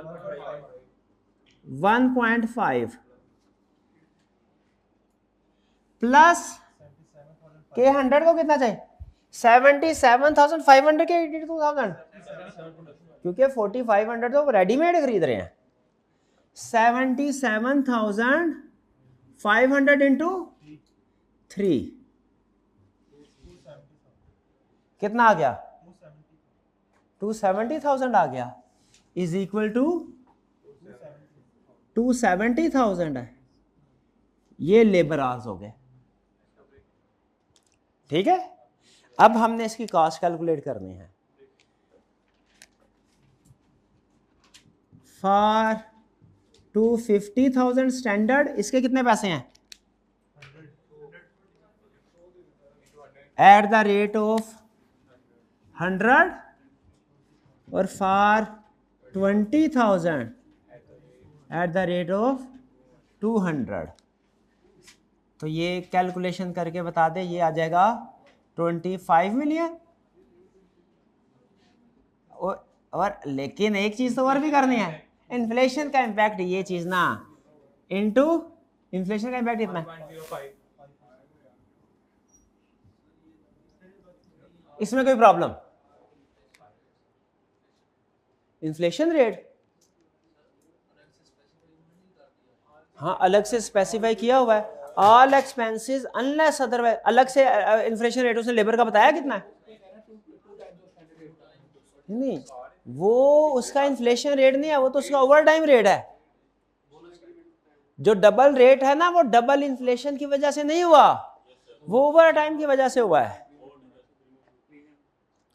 1.5 प्लस K100 को कितना चाहिए? 77,500 के 82,000, क्योंकि 4,500 तो रेडीमेड खरीद रहे हैं। 77,500 इंटू 3 कितना आ गया? 270,000 आ गया, इज इक्वल टू 270,000 है। ये लेबर आवर्स हो गए, ठीक है। अब हमने इसकी कॉस्ट कैलकुलेट करनी है। फॉर 250,000 स्टैंडर्ड, इसके कितने पैसे हैं? एट द रेट ऑफ 100, और for 20,000 eight the rate of 200। तो ये कैलकुलेशन करके बता दे, ये आ जाएगा 25 मिलियन। और लेकिन एक चीज तो और भी करनी है, इन्फ्लेशन का इम्पैक्ट, ये चीज ना इनटू इन्फ्लेशन का इम्पैक्ट कितना है? 1.05 इसमें कोई प्रॉब्लम? इन्फ्लेशन रेट हाँ अलग से स्पेसिफाई किया हुआ है, ऑल एक्सपेंसेस अनलेस अदरवाइज, अलग से इन्फ्लेशन रेट उसने लेबर का बताया कितना है? नहीं, वो उसका इन्फ्लेशन रेट नहीं है, वो तो उसका ओवर टाइम रेट है। जो डबल रेट है ना, वो डबल इन्फ्लेशन की वजह से नहीं हुआ, वो ओवर टाइम की वजह से हुआ है।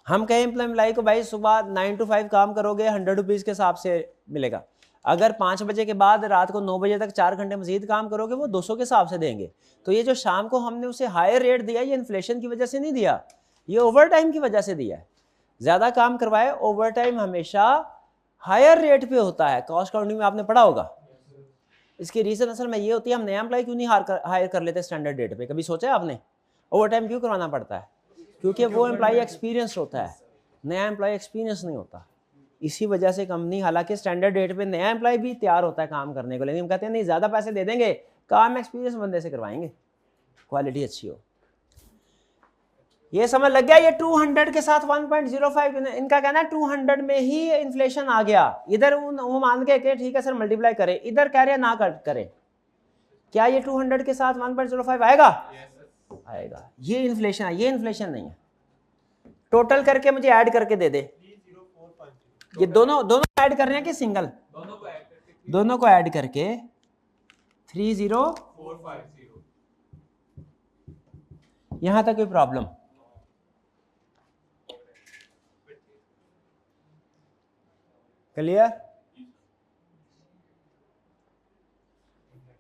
हम कहें एम्प्लॉय को भाई सुबह 9 to 5 काम करोगे 100 रुपीज के हिसाब से मिलेगा, अगर 5 बजे के बाद रात को 9 बजे तक 4 घंटे मजीद काम करोगे वो 200 के हिसाब से देंगे। तो ये जो शाम को हमने उसे हायर रेट दिया, ये इन्फ्लेशन की वजह से नहीं दिया, ये ओवर टाइम की वजह से दिया है। ज्यादा काम करवाए, ओवर टाइम हमेशा हायर रेट पे होता है, कॉस्ट काउंटिंग में आपने पढ़ा होगा। इसकी रीजन असल में ये होती है, हम नया एम्प्लॉय क्यों नहीं हायर कर लेते स्टैंडर्ड रेट पे? कभी सोचा है आपने ओवर टाइम क्यों करवाना पड़ता है? क्योंकि वो एम्प्लॉय एक्सपीरियंस होता है, नया एम्प्लॉय एक्सपीरियंस नहीं होता। इसी वजह से कंपनी हालांकि स्टैंडर्ड रेट पे नया एम्प्लॉय भी तैयार होता है काम करने को, लेकिन हम कहते हैं नहीं ज़्यादा पैसे दे देंगे, काम एक्सपीरियंस बंदे से करवाएंगे, क्वालिटी अच्छी हो। ये समझ लग गया? ये 200 के साथ 1.05, इनका कहना है 200 में ही इन्फ्लेशन आ गया। इधर वो मान के कि ठीक है सर मल्टीप्लाई करें, इधर कह रहे हैं ना करें। क्या ये 200 के साथ 1.05 आएगा? आएगा। ये इन्फ्लेशन है, ये इन्फ्लेशन नहीं है। टोटल करके मुझे ऐड करके दे दे। ये दोनों ऐड कर रहे हैं कि सिंगल? दोनों को ऐड करके 30450। यहां तक कोई problem? Clear?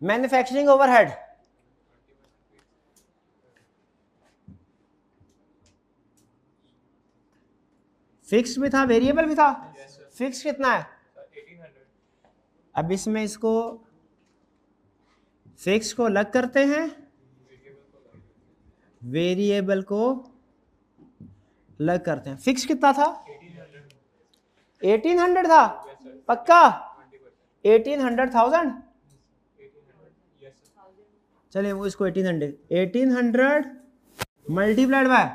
Manufacturing overhead fix भी था, वेरिएबल भी था। फिक्स कितना है? 1800। अब इसमें इसको फिक्स को अलग करते हैं, वेरिएबल को अलग करते हैं। फिक्स कितना था? 1800 था। पक्का? 1800,000। चलिए वो इसको 1800 मल्टीप्लाइड बाय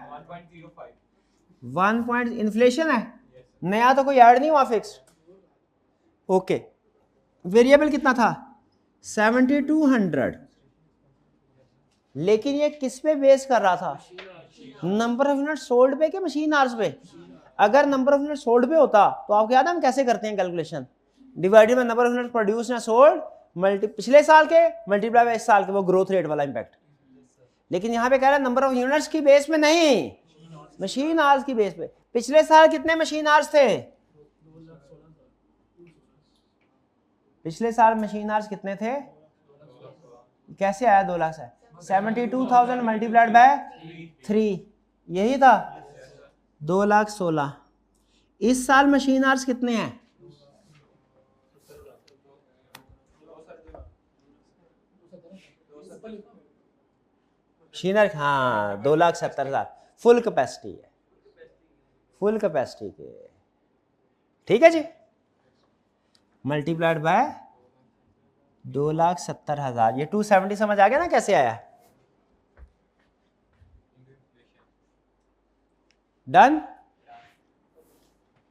1 पॉइंट, इन्फ्लेशन है, नया तो कोई ऐड नहीं हुआ, फिक्स। ओके, वेरिएबल कितना था? 7200। लेकिन ये किस पे बेस कर रहा था? नंबर ऑफ यूनिट सोल्ड पे कि मशीन आवर्स पे? अगर नंबर ऑफ यूनिट सोल्ड पे होता तो आपको याद है हम कैसे करते हैं calculation? Divided by number of unit produce या सोल्ड पिछले साल के मल्टीप्लाई बाय इस साल के, वो ग्रोथ रेट वाला इंपैक्ट। लेकिन यहां पे कह रहा है नंबर ऑफ यूनिट्स की बेस में नहीं, मशीन आवर्स की बेस पे। पिछले साल कितने मशीन आवर्स थे? पिछले साल मशीन आवर्स कितने थे? कैसे आया 2 लाख से? 72,000 मल्टीप्लाइड बाय 3, यही था 2,16,000। इस साल मशीन आवर्स कितने हैं? मशीनर हाँ 2,70,000 फुल कैपेसिटी है, फुल कैपेसिटी के। ठीक है जी, मल्टीप्लाइड बाय 2,70,000। ये 270 समझ आ गया ना कैसे आया? डन।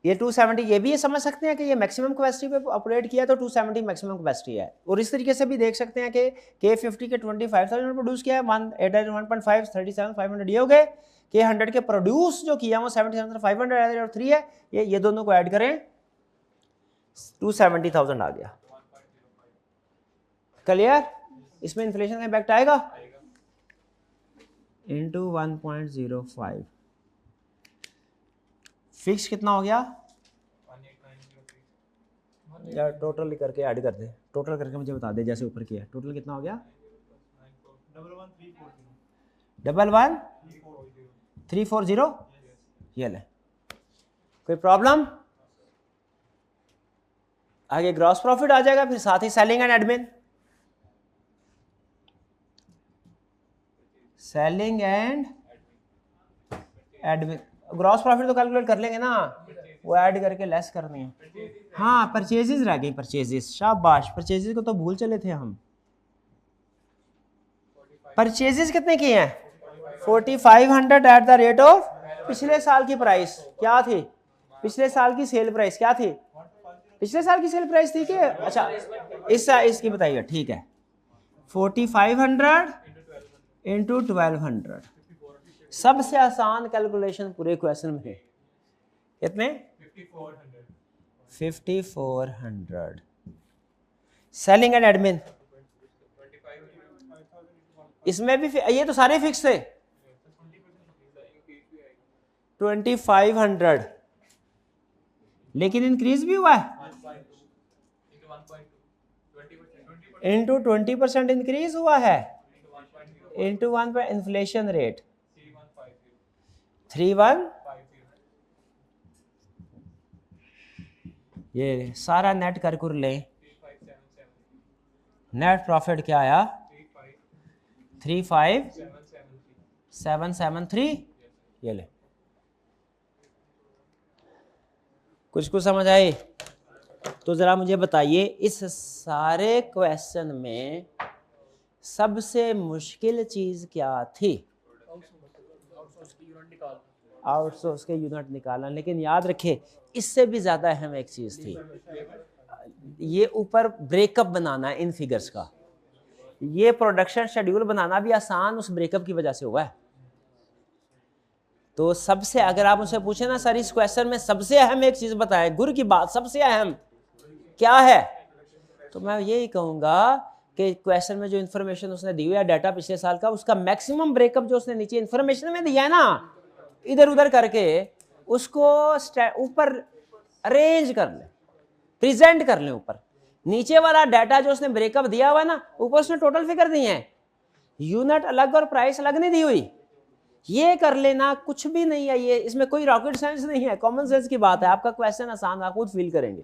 ये 270, ये भी ये समझ सकते हैं कि ये मैक्सिमम कैपेसिटी पे ऑपरेट किया तो 270 मैक्सिमम कैपेसिटी है। और इस तरीके से भी देख सकते हैं कि K50 के 25,000 प्रोड्यूस किया है, 1.5 37,500 ये हो गए। K100 के प्रोड्यूस जो किया वो 77,500 और 3 है, ये दोनों को ऐड करें 270,000 आ गया। क्लियर? इसमें इन्फ्लेशन का इम्पैक्ट आएगा इंटू 1.05। फिक्स कितना हो गया यार? टोटल करके ऐड कर दे, टोटल करके मुझे बता दे जैसे ऊपर किया। टोटल कितना हो गया? 11,340। ये ले, कोई प्रॉब्लम? आगे ग्रॉस प्रॉफिट आ जाएगा, फिर साथ ही selling and admin. Selling and admin, gross profit तो कैलकुलेट कर लेंगे ना, वो ऐड करके लेस करनी है। हाँ परचेजेस रह गई, परचेजेस, शाबाश, परचेजेस को तो भूल चले थे हम। परचेजेस कितने किए हैं 4500 एट द रेट ऑफ पिछले साल की प्राइस क्या थी, पिछले साल की सेल प्राइस क्या थी, पिछले साल की सेल प्राइस थी कि अच्छा इसकी बताइए, ठीक है 4500 इंटू 1200, सबसे आसान कैलकुलेशन पूरे क्वेश्चन में है कितने 5400। सेलिंग एंड एडमिन इसमें भी ये तो सारे फिक्स थे 2500, लेकिन इंक्रीज भी हुआ है इंटू 20% इंक्रीज हुआ है इंटू 1 पर इन्फ्लेशन रेट 31, ये सारा नेट कर ले, नेट प्रॉफिट क्या आया 35773, ये ले कुछ समझ आई। तो जरा मुझे बताइए इस सारे क्वेश्चन में सबसे मुश्किल चीज क्या थी, आउटसोर्स के यूनिट निकालना, लेकिन याद रखे इससे भी ज्यादा अहम एक चीज थी, ये ऊपर ब्रेकअप बनाना है इन फिगर्स का, ये प्रोडक्शन शेड्यूल बनाना भी आसान उस ब्रेकअप की वजह से हुआ है। तो सबसे अगर आप उनसे पूछे ना सर इस क्वेश्चन में सबसे अहम एक चीज बताए, गुर की बात सबसे अहम क्या है, तो मैं यही कहूंगा कि क्वेश्चन में जो इन्फॉर्मेशन उसने दी हुई है डाटा पिछले साल का, उसका मैक्सिमम ब्रेकअप जो उसने नीचे इन्फॉर्मेशन में दिया है ना इधर उधर करके उसको ऊपर अरेंज कर ले, प्रेजेंट कर ले, ऊपर नीचे वाला डाटा जो उसने ब्रेकअप दिया हुआ है ना ऊपर उसने टोटल फिगर दी है, यूनिट अलग और प्राइस अलग नहीं दी हुई, ये कर लेना कुछ भी नहीं है, ये इसमें कोई रॉकेट साइंस नहीं है, कॉमन सेंस की बात है। आपका क्वेश्चन आसान आप खुद फील करेंगे,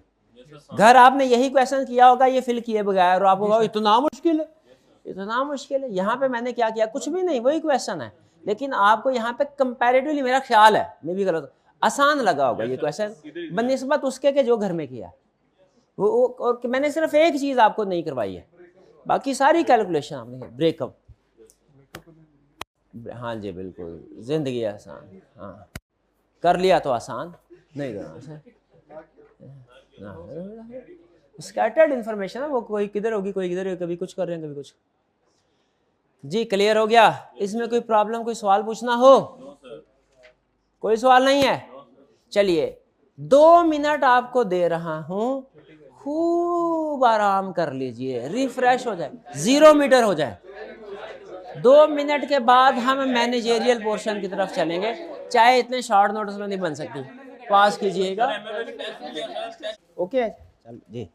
घर आपने यही क्वेश्चन किया होगा ये फिल किए बगैर और आपको इतना मुश्किल है, इतना मुश्किल है। यहाँ पे मैंने क्या किया कुछ भी नहीं, वही क्वेश्चन है, लेकिन आपको यहाँ पे कंपैरेटिवली मेरा ख्याल है, मैं भी गलत आसान लगा होगा ये क्वेश्चन बनिस्बत उसके के जो घर में किया वो और मैंने सिर्फ एक चीज आपको नहीं करवाई है, बाकी सारी कैलकुलेशन आपने ब्रेकअप। हाँ जी बिल्कुल, जिंदगी आसान, हाँ कर लिया तो आसान नहीं करना, स्कैटर्ड इंफॉर्मेशन है वो, कोई किधर होगी कोई किधर होगी, कभी कुछ कर रहे हैं कभी कुछ। जी क्लियर हो गया, इसमें कोई प्रॉब्लम कोई सवाल पूछना हो? कोई सवाल नहीं है? चलिए 2 मिनट आपको दे रहा हूं, खूब आराम कर लीजिए, रिफ्रेश हो जाए, 0 मीटर हो जाए। 2 मिनट के बाद हम मैनेजेरियल पोर्शन की तरफ चलेंगे, चाहे इतने शॉर्ट नोटिस में नहीं बन सकती, पास कीजिएगा। ओके चल जी,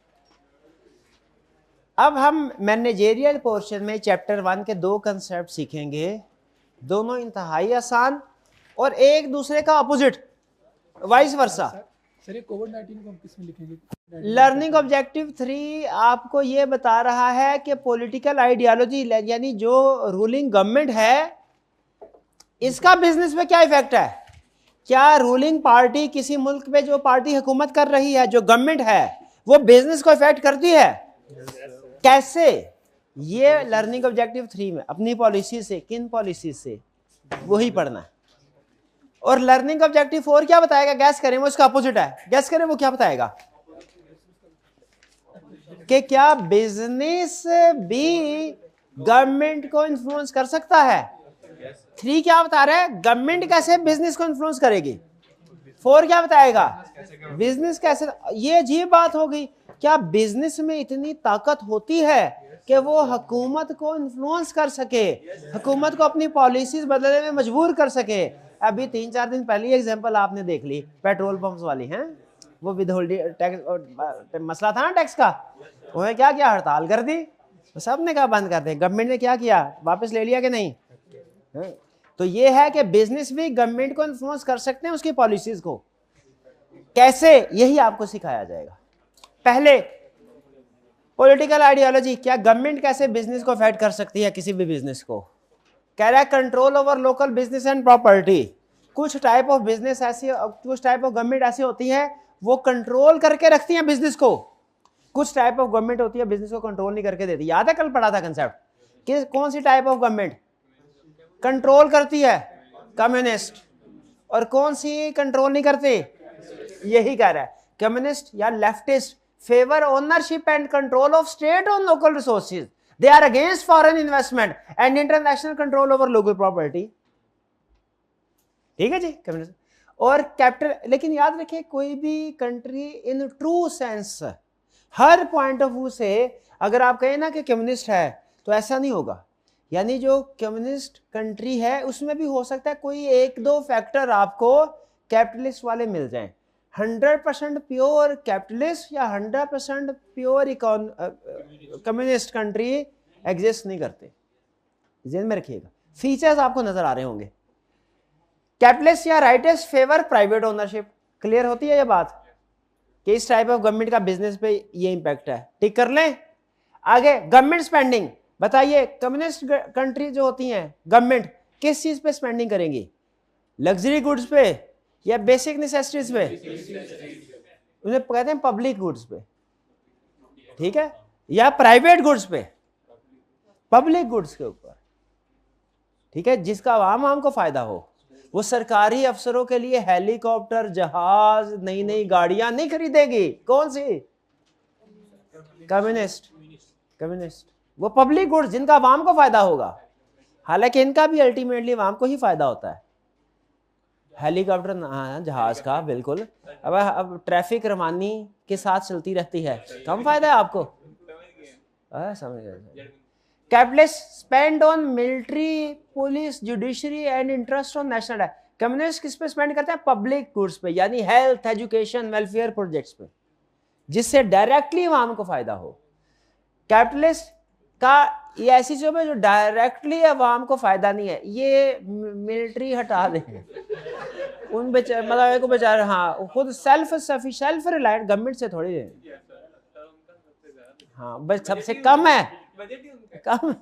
अब हम मैनेजेरियल पोर्शन में चैप्टर 1 के 2 कंसेप्ट सीखेंगे, दोनों इंतहाई आसान और एक दूसरे का अपोजिट, वाइस वर्सा। सर ये कोविड-19 को हम किस में लिखेंगे? लर्निंग ऑब्जेक्टिव 3 आपको ये बता रहा है कि पॉलिटिकल आइडियोलॉजी यानी जो रूलिंग गवर्नमेंट है इसका बिजनेस पे क्या इफेक्ट है, क्या रूलिंग पार्टी किसी मुल्क पे जो पार्टी हुकूमत कर रही है जो गवर्नमेंट है वो बिजनेस को इफेक्ट करती है, कैसे, ये लर्निंग ऑब्जेक्टिव 3 में अपनी पॉलिसी से, किन पॉलिसी से, वही पढ़ना है। और लर्निंग ऑब्जेक्टिव 4 क्या बताएगा, गैस करें, वो उसका अपोजिट है, गैस करें वो क्या बताएगा कि क्या बिजनेस भी गवर्नमेंट को इन्फ्लुएंस कर सकता है। 3 क्या बता रहा है, गवर्नमेंट कैसे बिजनेस को इन्फ्लुएंस करेगी। 4 क्या बताएगा, बिजनेस कैसे। ये अजीब बात हो गई, क्या बिजनेस में इतनी ताकत होती है कि वो हुकूमत को इन्फ्लुएंस कर सके, हुकूमत को अपनी पॉलिसीज बदलने में मजबूर कर सके। अभी 3-4 दिन पहले एग्जांपल आपने देख ली पेट्रोल पंप्स वाली हैं, वो विदहोल्डिंग टैक्स मसला था ना टैक्स का, उन्होंने क्या किया, हड़ताल कर दी, सब ने कहा बंद कर दे, गवर्नमेंट ने क्या किया, वापस ले लिया कि नहीं। तो ये है कि बिजनेस भी गवर्नमेंट को इन्फ्लुएंस कर सकते हैं उसकी पॉलिसीज को, कैसे, यही आपको सिखाया जाएगा। पहले पॉलिटिकल आइडियोलॉजी, क्या गवर्नमेंट कैसे बिजनेस को अफेक्ट कर सकती है, किसी भी बिजनेस को। कह रहा है control over local business and property, कुछ टाइप ऑफ बिजनेस ऐसी, कुछ टाइप ऑफ गवर्नमेंट ऐसी होती है वो कंट्रोल करके रखती है बिजनेस को, कुछ टाइप ऑफ गवर्नमेंट होती है बिजनेस को कंट्रोल नहीं करके देती। याद है कल पढ़ा था कंसेप्ट कि कौन सी टाइप ऑफ गवर्नमेंट, कंट्रोल करती है कम्युनिस्ट, और कौन सी कंट्रोल नहीं करती? यही कह रहा है कम्युनिस्ट या leftist favour ownership and control of state on local resources, they are against foreign investment and international control over local property. ठीक है जी, कम्युनिस्ट और कैपिटल। लेकिन याद रखिए कोई भी country in true sense her point of view से अगर आप कहें ना कि कम्युनिस्ट है तो ऐसा नहीं होगा। यानी जो कम्युनिस्ट कंट्री है उसमें भी हो सकता है कोई एक दो फैक्टर आपको कैपिटलिस्ट वाले मिल जाएं। 100% प्योर कैपिटलिस्ट या 100% प्योर कम्युनिस्ट कंट्री एग्जिस्ट नहीं करते, ध्यान में रखिएगा। फीचर्स आपको नजर आ रहे होंगे। कैपिटलिस्ट या rightist favour private ownership, clear होती है ये बात कि इस टाइप ऑफ गवर्नमेंट का बिजनेस पे ये इंपैक्ट है, टिक कर लें। आगे गवर्नमेंट स्पेंडिंग, बताइए कम्युनिस्ट कंट्री जो होती हैं गवर्नमेंट किस चीज पे स्पेंडिंग करेंगी? लग्जरी गुड्स पे या बेसिक नेसेसिटीज पे? उन्हें कहते हैं पब्लिक गुड्स पे, ठीक है, या प्राइवेट गुड्स पे? पब्लिक गुड्स के ऊपर, ठीक है, जिसका आवाम को फायदा हो। वो सरकारी अफसरों के लिए हेलीकॉप्टर, जहाज, नई नई गाड़ियां नहीं खरीदेगी। कौन सी? कम्युनिस्ट। कम्युनिस्ट वो पब्लिक गुड्स जिनका आवाम को फायदा होगा, हालांकि इनका भी अल्टीमेटली आवाम को ही फायदा होता है। हेलीकॉप्टर, हाँ, जहाज का बिल्कुल। अब ट्रैफिक रवानी के साथ चलती रहती है, कम फायदा है आपको। समझ गए। Capitalist spend on military, police, judiciary and interest on national है। कम्युनिस्ट किस पे स्पेंड करते हैं? पब्लिक गुड्स पे, यानी हेल्थ, एजुकेशन, वेलफेयर प्रोजेक्ट्स पे, जिससे डायरेक्टली आवाम को फायदा हो। कैपिटलिस्ट का ये ऐसी चीजों में जो डायरेक्टली अवाम को फायदा नहीं है, ये मिलिट्री हटा दें उन बेचारे, मतलब को बेचारे, हाँ, खुद सेल्फ रिलायंट गवर्नमेंट से थोड़ी है, हाँ, बस सबसे कम है, कम।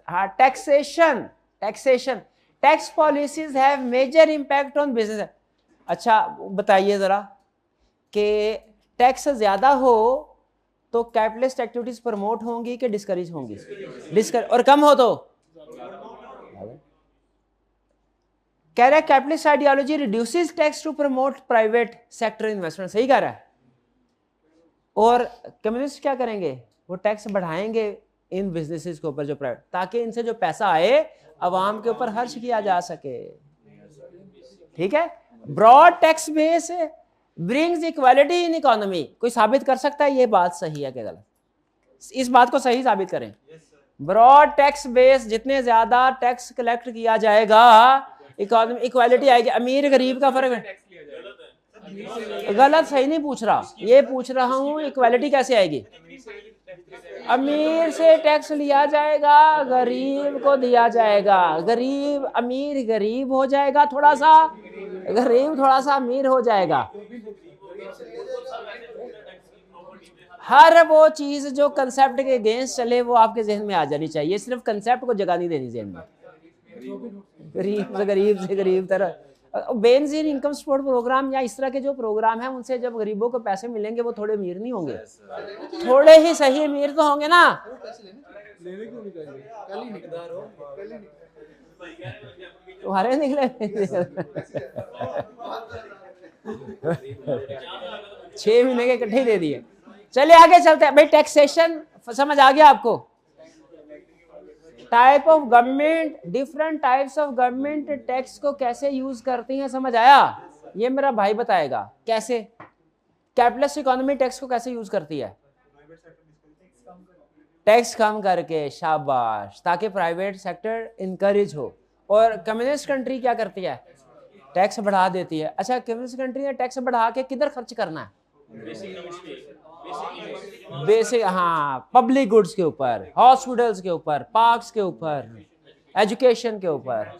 हाँ, taxation tax policies have major impact on business. अच्छा बताइए जरा कि टैक्स ज्यादा हो तो कैपिटलिस्ट एक्टिविटीज प्रमोट होंगी कि डिस्करेज होंगी? डिस्करेज। और कम हो तो? कह रहा है capitalist ideology reduces tax to promote private sector investment, सही कह रहा है। और कम्युनिस्ट क्या करेंगे? वो टैक्स बढ़ाएंगे इन बिजनेसेस के ऊपर जो प्राइवेट, ताकि इनसे जो पैसा आए अवाम के ऊपर खर्च किया जा सके। ठीक है, broad tax base brings equality in economy. कोई साबित कर सकता है ये बात सही है कि गलत? इस बात को सही साबित करें। ब्रॉड टैक्स बेस, जितने ज्यादा टैक्स कलेक्ट किया जाएगा इकोनॉमी इक्वालिटी आएगी। अमीर गरीब का फर्क है? गलत, सही नहीं पूछ रहा, ये पूछ रहा हूं इक्वालिटी कैसे आएगी? अमीर से टैक्स लिया जाएगा, गरीब को दिया जाएगा, गरीब अमीर गरीब हो जाएगा थोड़ा सा, गरीब थोड़ा सा अमीर हो जाएगा। हर वो चीज जो कंसेप्ट के अगेंस्ट चले वो आपके जहन में आ जानी चाहिए, सिर्फ कंसेप्ट को जगह नहीं देनी जहन में। गरीब से गरीब तरह बेनजीर इनकम सपोर्ट प्रोग्राम या इस तरह के जो प्रोग्राम है, उनसे जब गरीबों को पैसे मिलेंगे वो थोड़े अमीर नहीं होंगे, थोड़े ही सही अमीर तो होंगे ना। तुम्हारे निकले 6 महीने के इकट्ठे दे दिए। चलिए आगे चलते हैं भाई। टैक्सेशन समझ आ गया आपको? Type of government, different types of government tax को कैसे यूज करती हैं, समझ आया? ये मेरा भाई बताएगा कैसे कैपिटलिस्ट इकोनॉमी टैक्स को कैसे यूज करती है। टैक्स कम करके, शाबाश, ताकि प्राइवेट सेक्टर इनकरेज हो। और कम्युनिस्ट कंट्री क्या करती है? टैक्स बढ़ा देती है। अच्छा, कम्युनिस्ट कंट्री ने टैक्स बढ़ा के किधर खर्च करना है? बेसिक, हाँ, पब्लिक गुड्स के ऊपर, हॉस्पिटल्स के ऊपर, पार्क्स के ऊपर, एजुकेशन के ऊपर।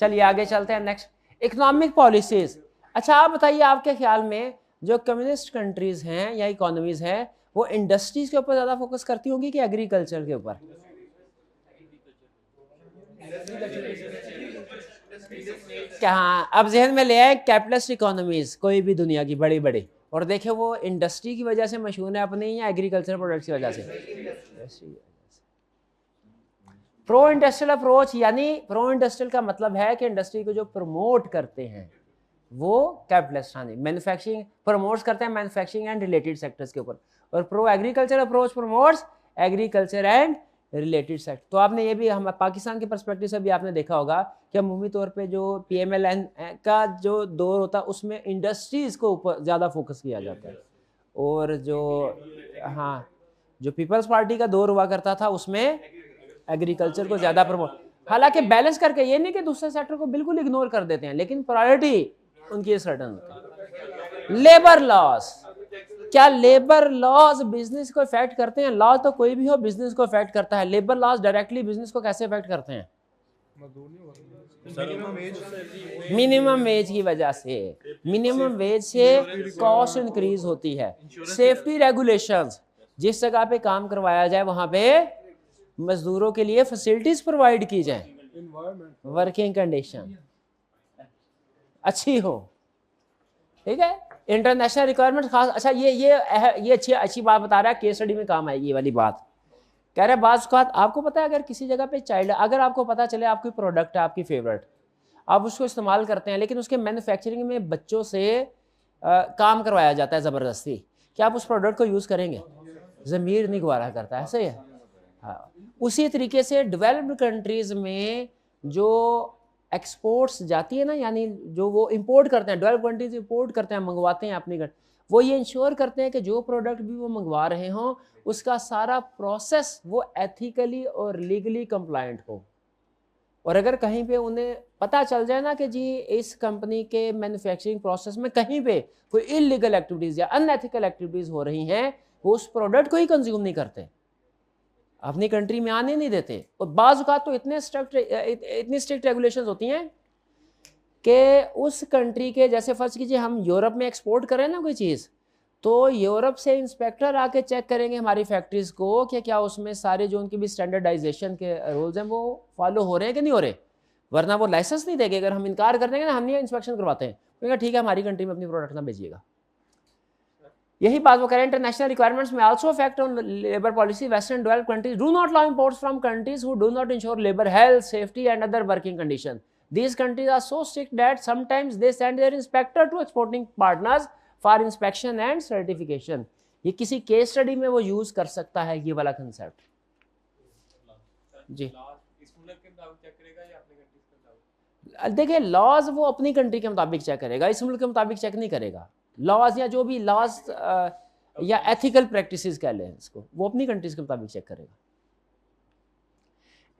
चलिए आगे चलते हैं। Next, economic policies. अच्छा आप बताइए, आपके ख्याल में जो कम्युनिस्ट कंट्रीज हैं या इकोनॉमीज हैं वो इंडस्ट्रीज के ऊपर ज्यादा फोकस करती होंगी कि एग्रीकल्चर के ऊपर? क्या, हाँ, अब जहन में ले आए कैपिटलिस्ट इकोनॉमीज कोई भी दुनिया की बड़ी बड़ी, और देखे वो इंडस्ट्री की वजह से मशहूर है अपनी या एग्रीकल्चर प्रोडक्ट्स की वजह से? प्रो इंडस्ट्रियल अप्रोच, यानी प्रो इंडस्ट्रियल का मतलब है कि इंडस्ट्री को जो प्रमोट करते हैं वो कैपिटलिस्ट, हाँ जी, मैन्युफैक्चरिंग प्रमोट्स करते हैं मैन्युफैक्चरिंग एंड रिलेटेड सेक्टर्स के ऊपर, और pro agriculture approach promotes agriculture and related sector. तो आपने ये भी हम पाकिस्तान के पर्सपेक्टिव से भी आपने देखा होगा कि अमूमी तौर पे जो PMLN का जो दौर होता है उसमें इंडस्ट्रीज को ऊपर ज़्यादा फोकस किया जाता है, और जो हाँ जो पीपल्स पार्टी का दौर हुआ करता था उसमें एग्रीकल्चर को ज़्यादा प्रमोट, हालांकि बैलेंस करके, ये नहीं कि दूसरे सेक्टर को बिल्कुल इग्नोर कर देते हैं, लेकिन प्रायोरिटी उनकी सर्टन होती है। लेबर लॉस, क्या लेबर लॉज बिजनेस को इफेक्ट करते हैं? लॉ तो कोई भी हो बिजनेस को इफेक्ट करता है, लेबर लॉज डायरेक्टली बिजनेस को कैसे इफेक्ट करते हैं? मिनिमम वेज की वजह से, मिनिमम वेज से कॉस्ट इंक्रीज होती है। सेफ्टी रेगुलेशंस, जिस जगह पे काम करवाया जाए वहां पे मजदूरों के लिए फैसिलिटीज प्रोवाइड की जाए, वर्किंग कंडीशन अच्छी हो, ठीक है, इंटरनेशनल रिक्वायरमेंट खास। अच्छा ये अच्छी बात बता रहा है, केस स्टडी में काम आएगी ये वाली बात। कह रहे बात आपको पता है, अगर किसी जगह पे चाइल्ड, अगर आपको पता चले आपकी प्रोडक्ट है आपकी फेवरेट, आप उसको इस्तेमाल करते हैं, लेकिन उसके मैन्युफैक्चरिंग में बच्चों से काम करवाया जाता है ज़बरदस्ती, क्या आप उस प्रोडक्ट को यूज़ करेंगे? ज़मीर नहीं गवारा करता है, सही है। हाँ, उसी तरीके से डेवलप्ड कंट्रीज़ में जो एक्सपोर्ट्स जाती है ना, यानी जो वो इंपोर्ट करते हैं, डेवलप कंट्रीज इंपोर्ट करते हैं, मंगवाते हैं अपनी वो ये इंश्योर करते हैं कि जो प्रोडक्ट भी वो मंगवा रहे हों उसका सारा प्रोसेस वो एथिकली और लीगली कंप्लायंट हो। और अगर कहीं पे उन्हें पता चल जाए ना कि जी इस कंपनी के मैन्युफैक्चरिंग प्रोसेस में कहीं पे कोई इलीगल एक्टिविटीज़ या अनएथिकल एक्टिविटीज़ हो रही हैं, वो उस प्रोडक्ट को ही कंज्यूम नहीं करते, अपनी कंट्री में आने नहीं देते। और बाज़ औक़ात तो इतनी स्ट्रिक्ट रेगुलेशंस होती हैं कि उस कंट्री के, जैसे फर्ज कीजिए हम यूरोप में एक्सपोर्ट करें ना कोई चीज़, तो यूरोप से इंस्पेक्टर आके चेक करेंगे हमारी फैक्ट्रीज़ को कि क्या उसमें सारे जो उनकी भी स्टैंडर्डाइजेशन के रूल्स हैं वो फॉलो हो रहे हैं कि नहीं हो रहे, वरना वो लाइसेंस नहीं देंगे। अगर हम इनकार कर देंगे ना, हम नहीं इंस्पेक्शन करवाते हैं, तो ठीक है हमारी कंट्री में अपनी प्रोडक्ट ना भेजिएगा। यही बात वो कह रहे हैं, इंटरनेशनल रिक्वायरमेंट्स में also affect on labour policy. Western developed countries do not allow imports from countries who do not ensure labour health, safety and other working condition. These countries are so strict that sometimes they send their inspector to exporting partners for inspection and certification. ये किसी case study में वो use कर सकता है ये वाला concept जी। देखिए लॉज वो अपनी कंट्री के मुताबिक चेक करेगा, इस मुल्क के मुताबिक चेक नहीं करेगा। लॉज या जो भी लॉज या एथिकल प्रैक्टिसेस कह लें इसको, वो अपनी कंट्रीज के मुताबिक चेक करेगा।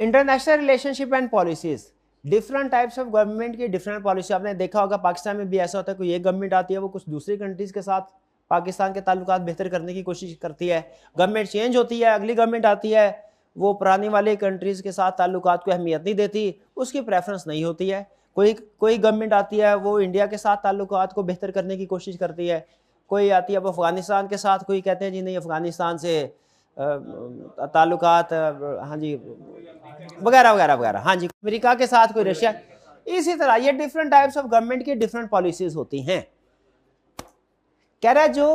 International relationship and policies, different types of government की डिफरेंट पॉलिसी। आपने देखा होगा पाकिस्तान में भी ऐसा होता है, कोई एक गवर्नमेंट आती है वो कुछ दूसरी कंट्रीज़ के साथ पाकिस्तान के ताल्लुकात बेहतर करने की कोशिश करती है, गवर्नमेंट चेंज होती है, अगली गवर्नमेंट आती है, वो पुरानी वाली कंट्रीज़ के साथ ताल्लुकात को अहमियत नहीं देती, उसकी प्रेफरेंस नहीं होती है। कोई गवर्नमेंट आती है वो इंडिया के साथ ताल्लुकात को बेहतर करने की कोशिश करती है, कोई आती है अब अफ़गानिस्तान के साथ, कोई कहते हैं जी नहीं अफ़गानिस्तान से ताल्लुकात, हाँ जी वगैरह वगैरह वगैरह, हाँ जी अमेरिका के साथ कोई रशिया। इसी तरह ये डिफरेंट टाइप्स ऑफ गवर्नमेंट की डिफरेंट पॉलिसीज होती हैं। कह रहा है जो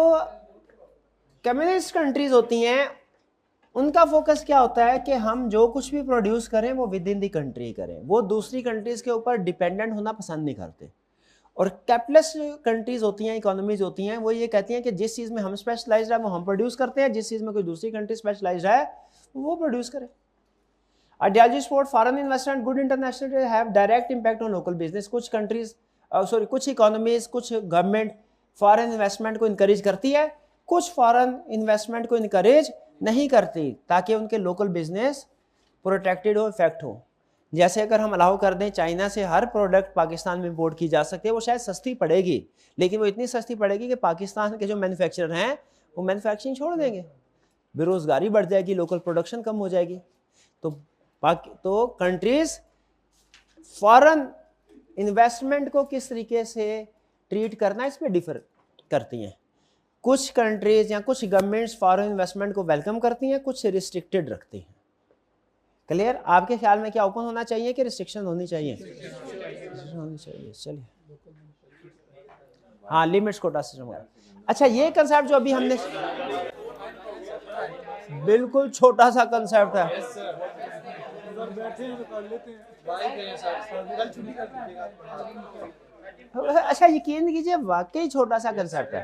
कम्युनिस्ट कंट्रीज होती हैं उनका फोकस क्या होता है कि हम जो कुछ भी प्रोड्यूस करें वो विद इन दी कंट्री करें, वो दूसरी कंट्रीज के ऊपर डिपेंडेंट होना पसंद नहीं करते। और कैपिटलिस्ट कंट्रीज होती हैं, इकोनॉमीज होती हैं, वो ये कहती हैं कि जिस चीज़ में हम स्पेशलाइज्ड है वो हम प्रोड्यूस करते हैं, जिस चीज़ में कोई दूसरी कंट्री स्पेशलाइज्ड है वो प्रोड्यूस करे। Ideology support foreign investment, good international have direct impact on local business. कुछ कंट्रीज कुछ इकोनॉमीज, कुछ गवर्नमेंट फॉरेन इन्वेस्टमेंट को इनकरेज करती है, कुछ फॉरेन इन्वेस्टमेंट को इनकरेज नहीं करती, ताकि उनके लोकल बिजनेस प्रोटेक्टेड हो, इफेक्ट हो। जैसे अगर हम अलाउ कर दें चाइना से हर प्रोडक्ट पाकिस्तान में इंपोर्ट की जा सकती है, वो शायद सस्ती पड़ेगी, लेकिन वो इतनी सस्ती पड़ेगी कि पाकिस्तान के जो मैन्युफैक्चरर हैं वो मैन्युफैक्चरिंग छोड़ देंगे, बेरोज़गारी बढ़ जाएगी, लोकल प्रोडक्शन कम हो जाएगी। तो कंट्रीज फॉरेन इन्वेस्टमेंट को किस तरीके से ट्रीट करना इस पर डिफर करती हैं। कुछ कंट्रीज या कुछ गवर्नमेंट्स फॉरेन इन्वेस्टमेंट को वेलकम करती हैं, कुछ रिस्ट्रिक्टेड रखती हैं। क्लियर? आपके ख्याल में क्या ओपन होना चाहिए कि रिस्ट्रिक्शन होनी चाहिए? होनी चाहिए। चलिए हाँ, लिमिट्स कोटा सिस्टम वगैरह। अच्छा ये कंसेप्ट जो अभी हमने, बिल्कुल छोटा सा कंसेप्ट है, अच्छा यकीन कीजिए वाकई छोटा सा कंसेप्ट है।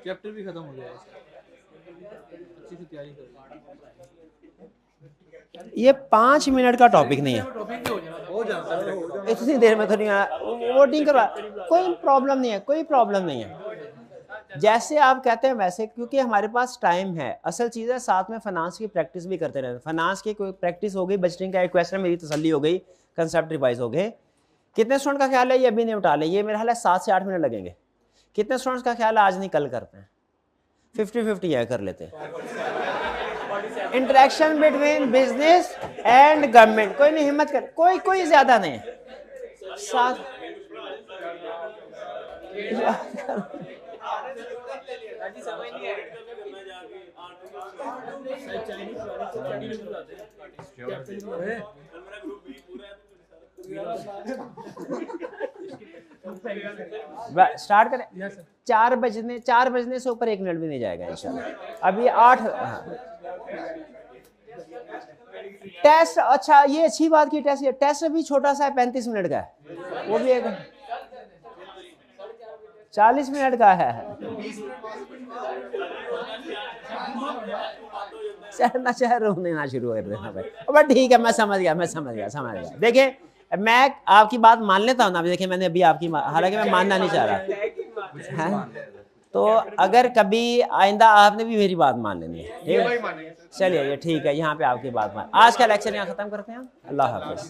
चैप्टर भी खत्म हो गया है, अच्छी से तैयारी करो। ये 5 मिनट का टॉपिक नहीं है, टॉपिक हो जाता है इतनी देर में थोड़ी वोटिंग करवा, कोई प्रॉब्लम नहीं है, कोई प्रॉब्लम नहीं है। जैसे आप कहते हैं वैसे, क्योंकि हमारे पास टाइम है। असल चीज़ है साथ में फाइनेंस की प्रैक्टिस भी करते रहते हैं। फाइनेंस की कोई प्रैक्टिस हो गई, बजटिंग का एक क्वेश्चन मेरी तसल्ली हो गई, कंसेप्ट रिवाइज हो गए। कितने स्टूडेंट का ख्याल है ये अभी नहीं उठा ले? ये मेरा ख्याल है 7 से 8 मिनट लगेंगे। कितने स्टूडेंट्स का ख्याल है आज नहीं कल करते हैं? 50-50 है, कर लेते हैं। Interaction between business and government, कोई नहीं हिम्मत कर, कोई ज्यादा नहीं है। साथ स्टार्ट करें। 4 बजने से ऊपर 1 मिनट भी नहीं जाएगा इंशाल्लाह। अभी 8 टेस्ट। अच्छा ये अच्छी बात की टेस्ट भी छोटा सा है, 35 मिनट का है, वो भी एक 40 मिनट का है। चढ़ना चाहे रोने ना शुरू कर देना भाई। बट ठीक है, मैं समझ गया। देखिए मैं आपकी बात मान लेता हूँ ना। देखिए मैंने अभी आपकी, हालांकि मैं मानना नहीं चाह रहा है, तो अगर कभी आइंदा आपने भी मेरी बात मान लेनी है, ठीक है? चलिए ये ठीक है, यहाँ पे आपकी बात मान। आज का लेक्चर यहाँ खत्म करते हैं। अल्लाह हाफिज़।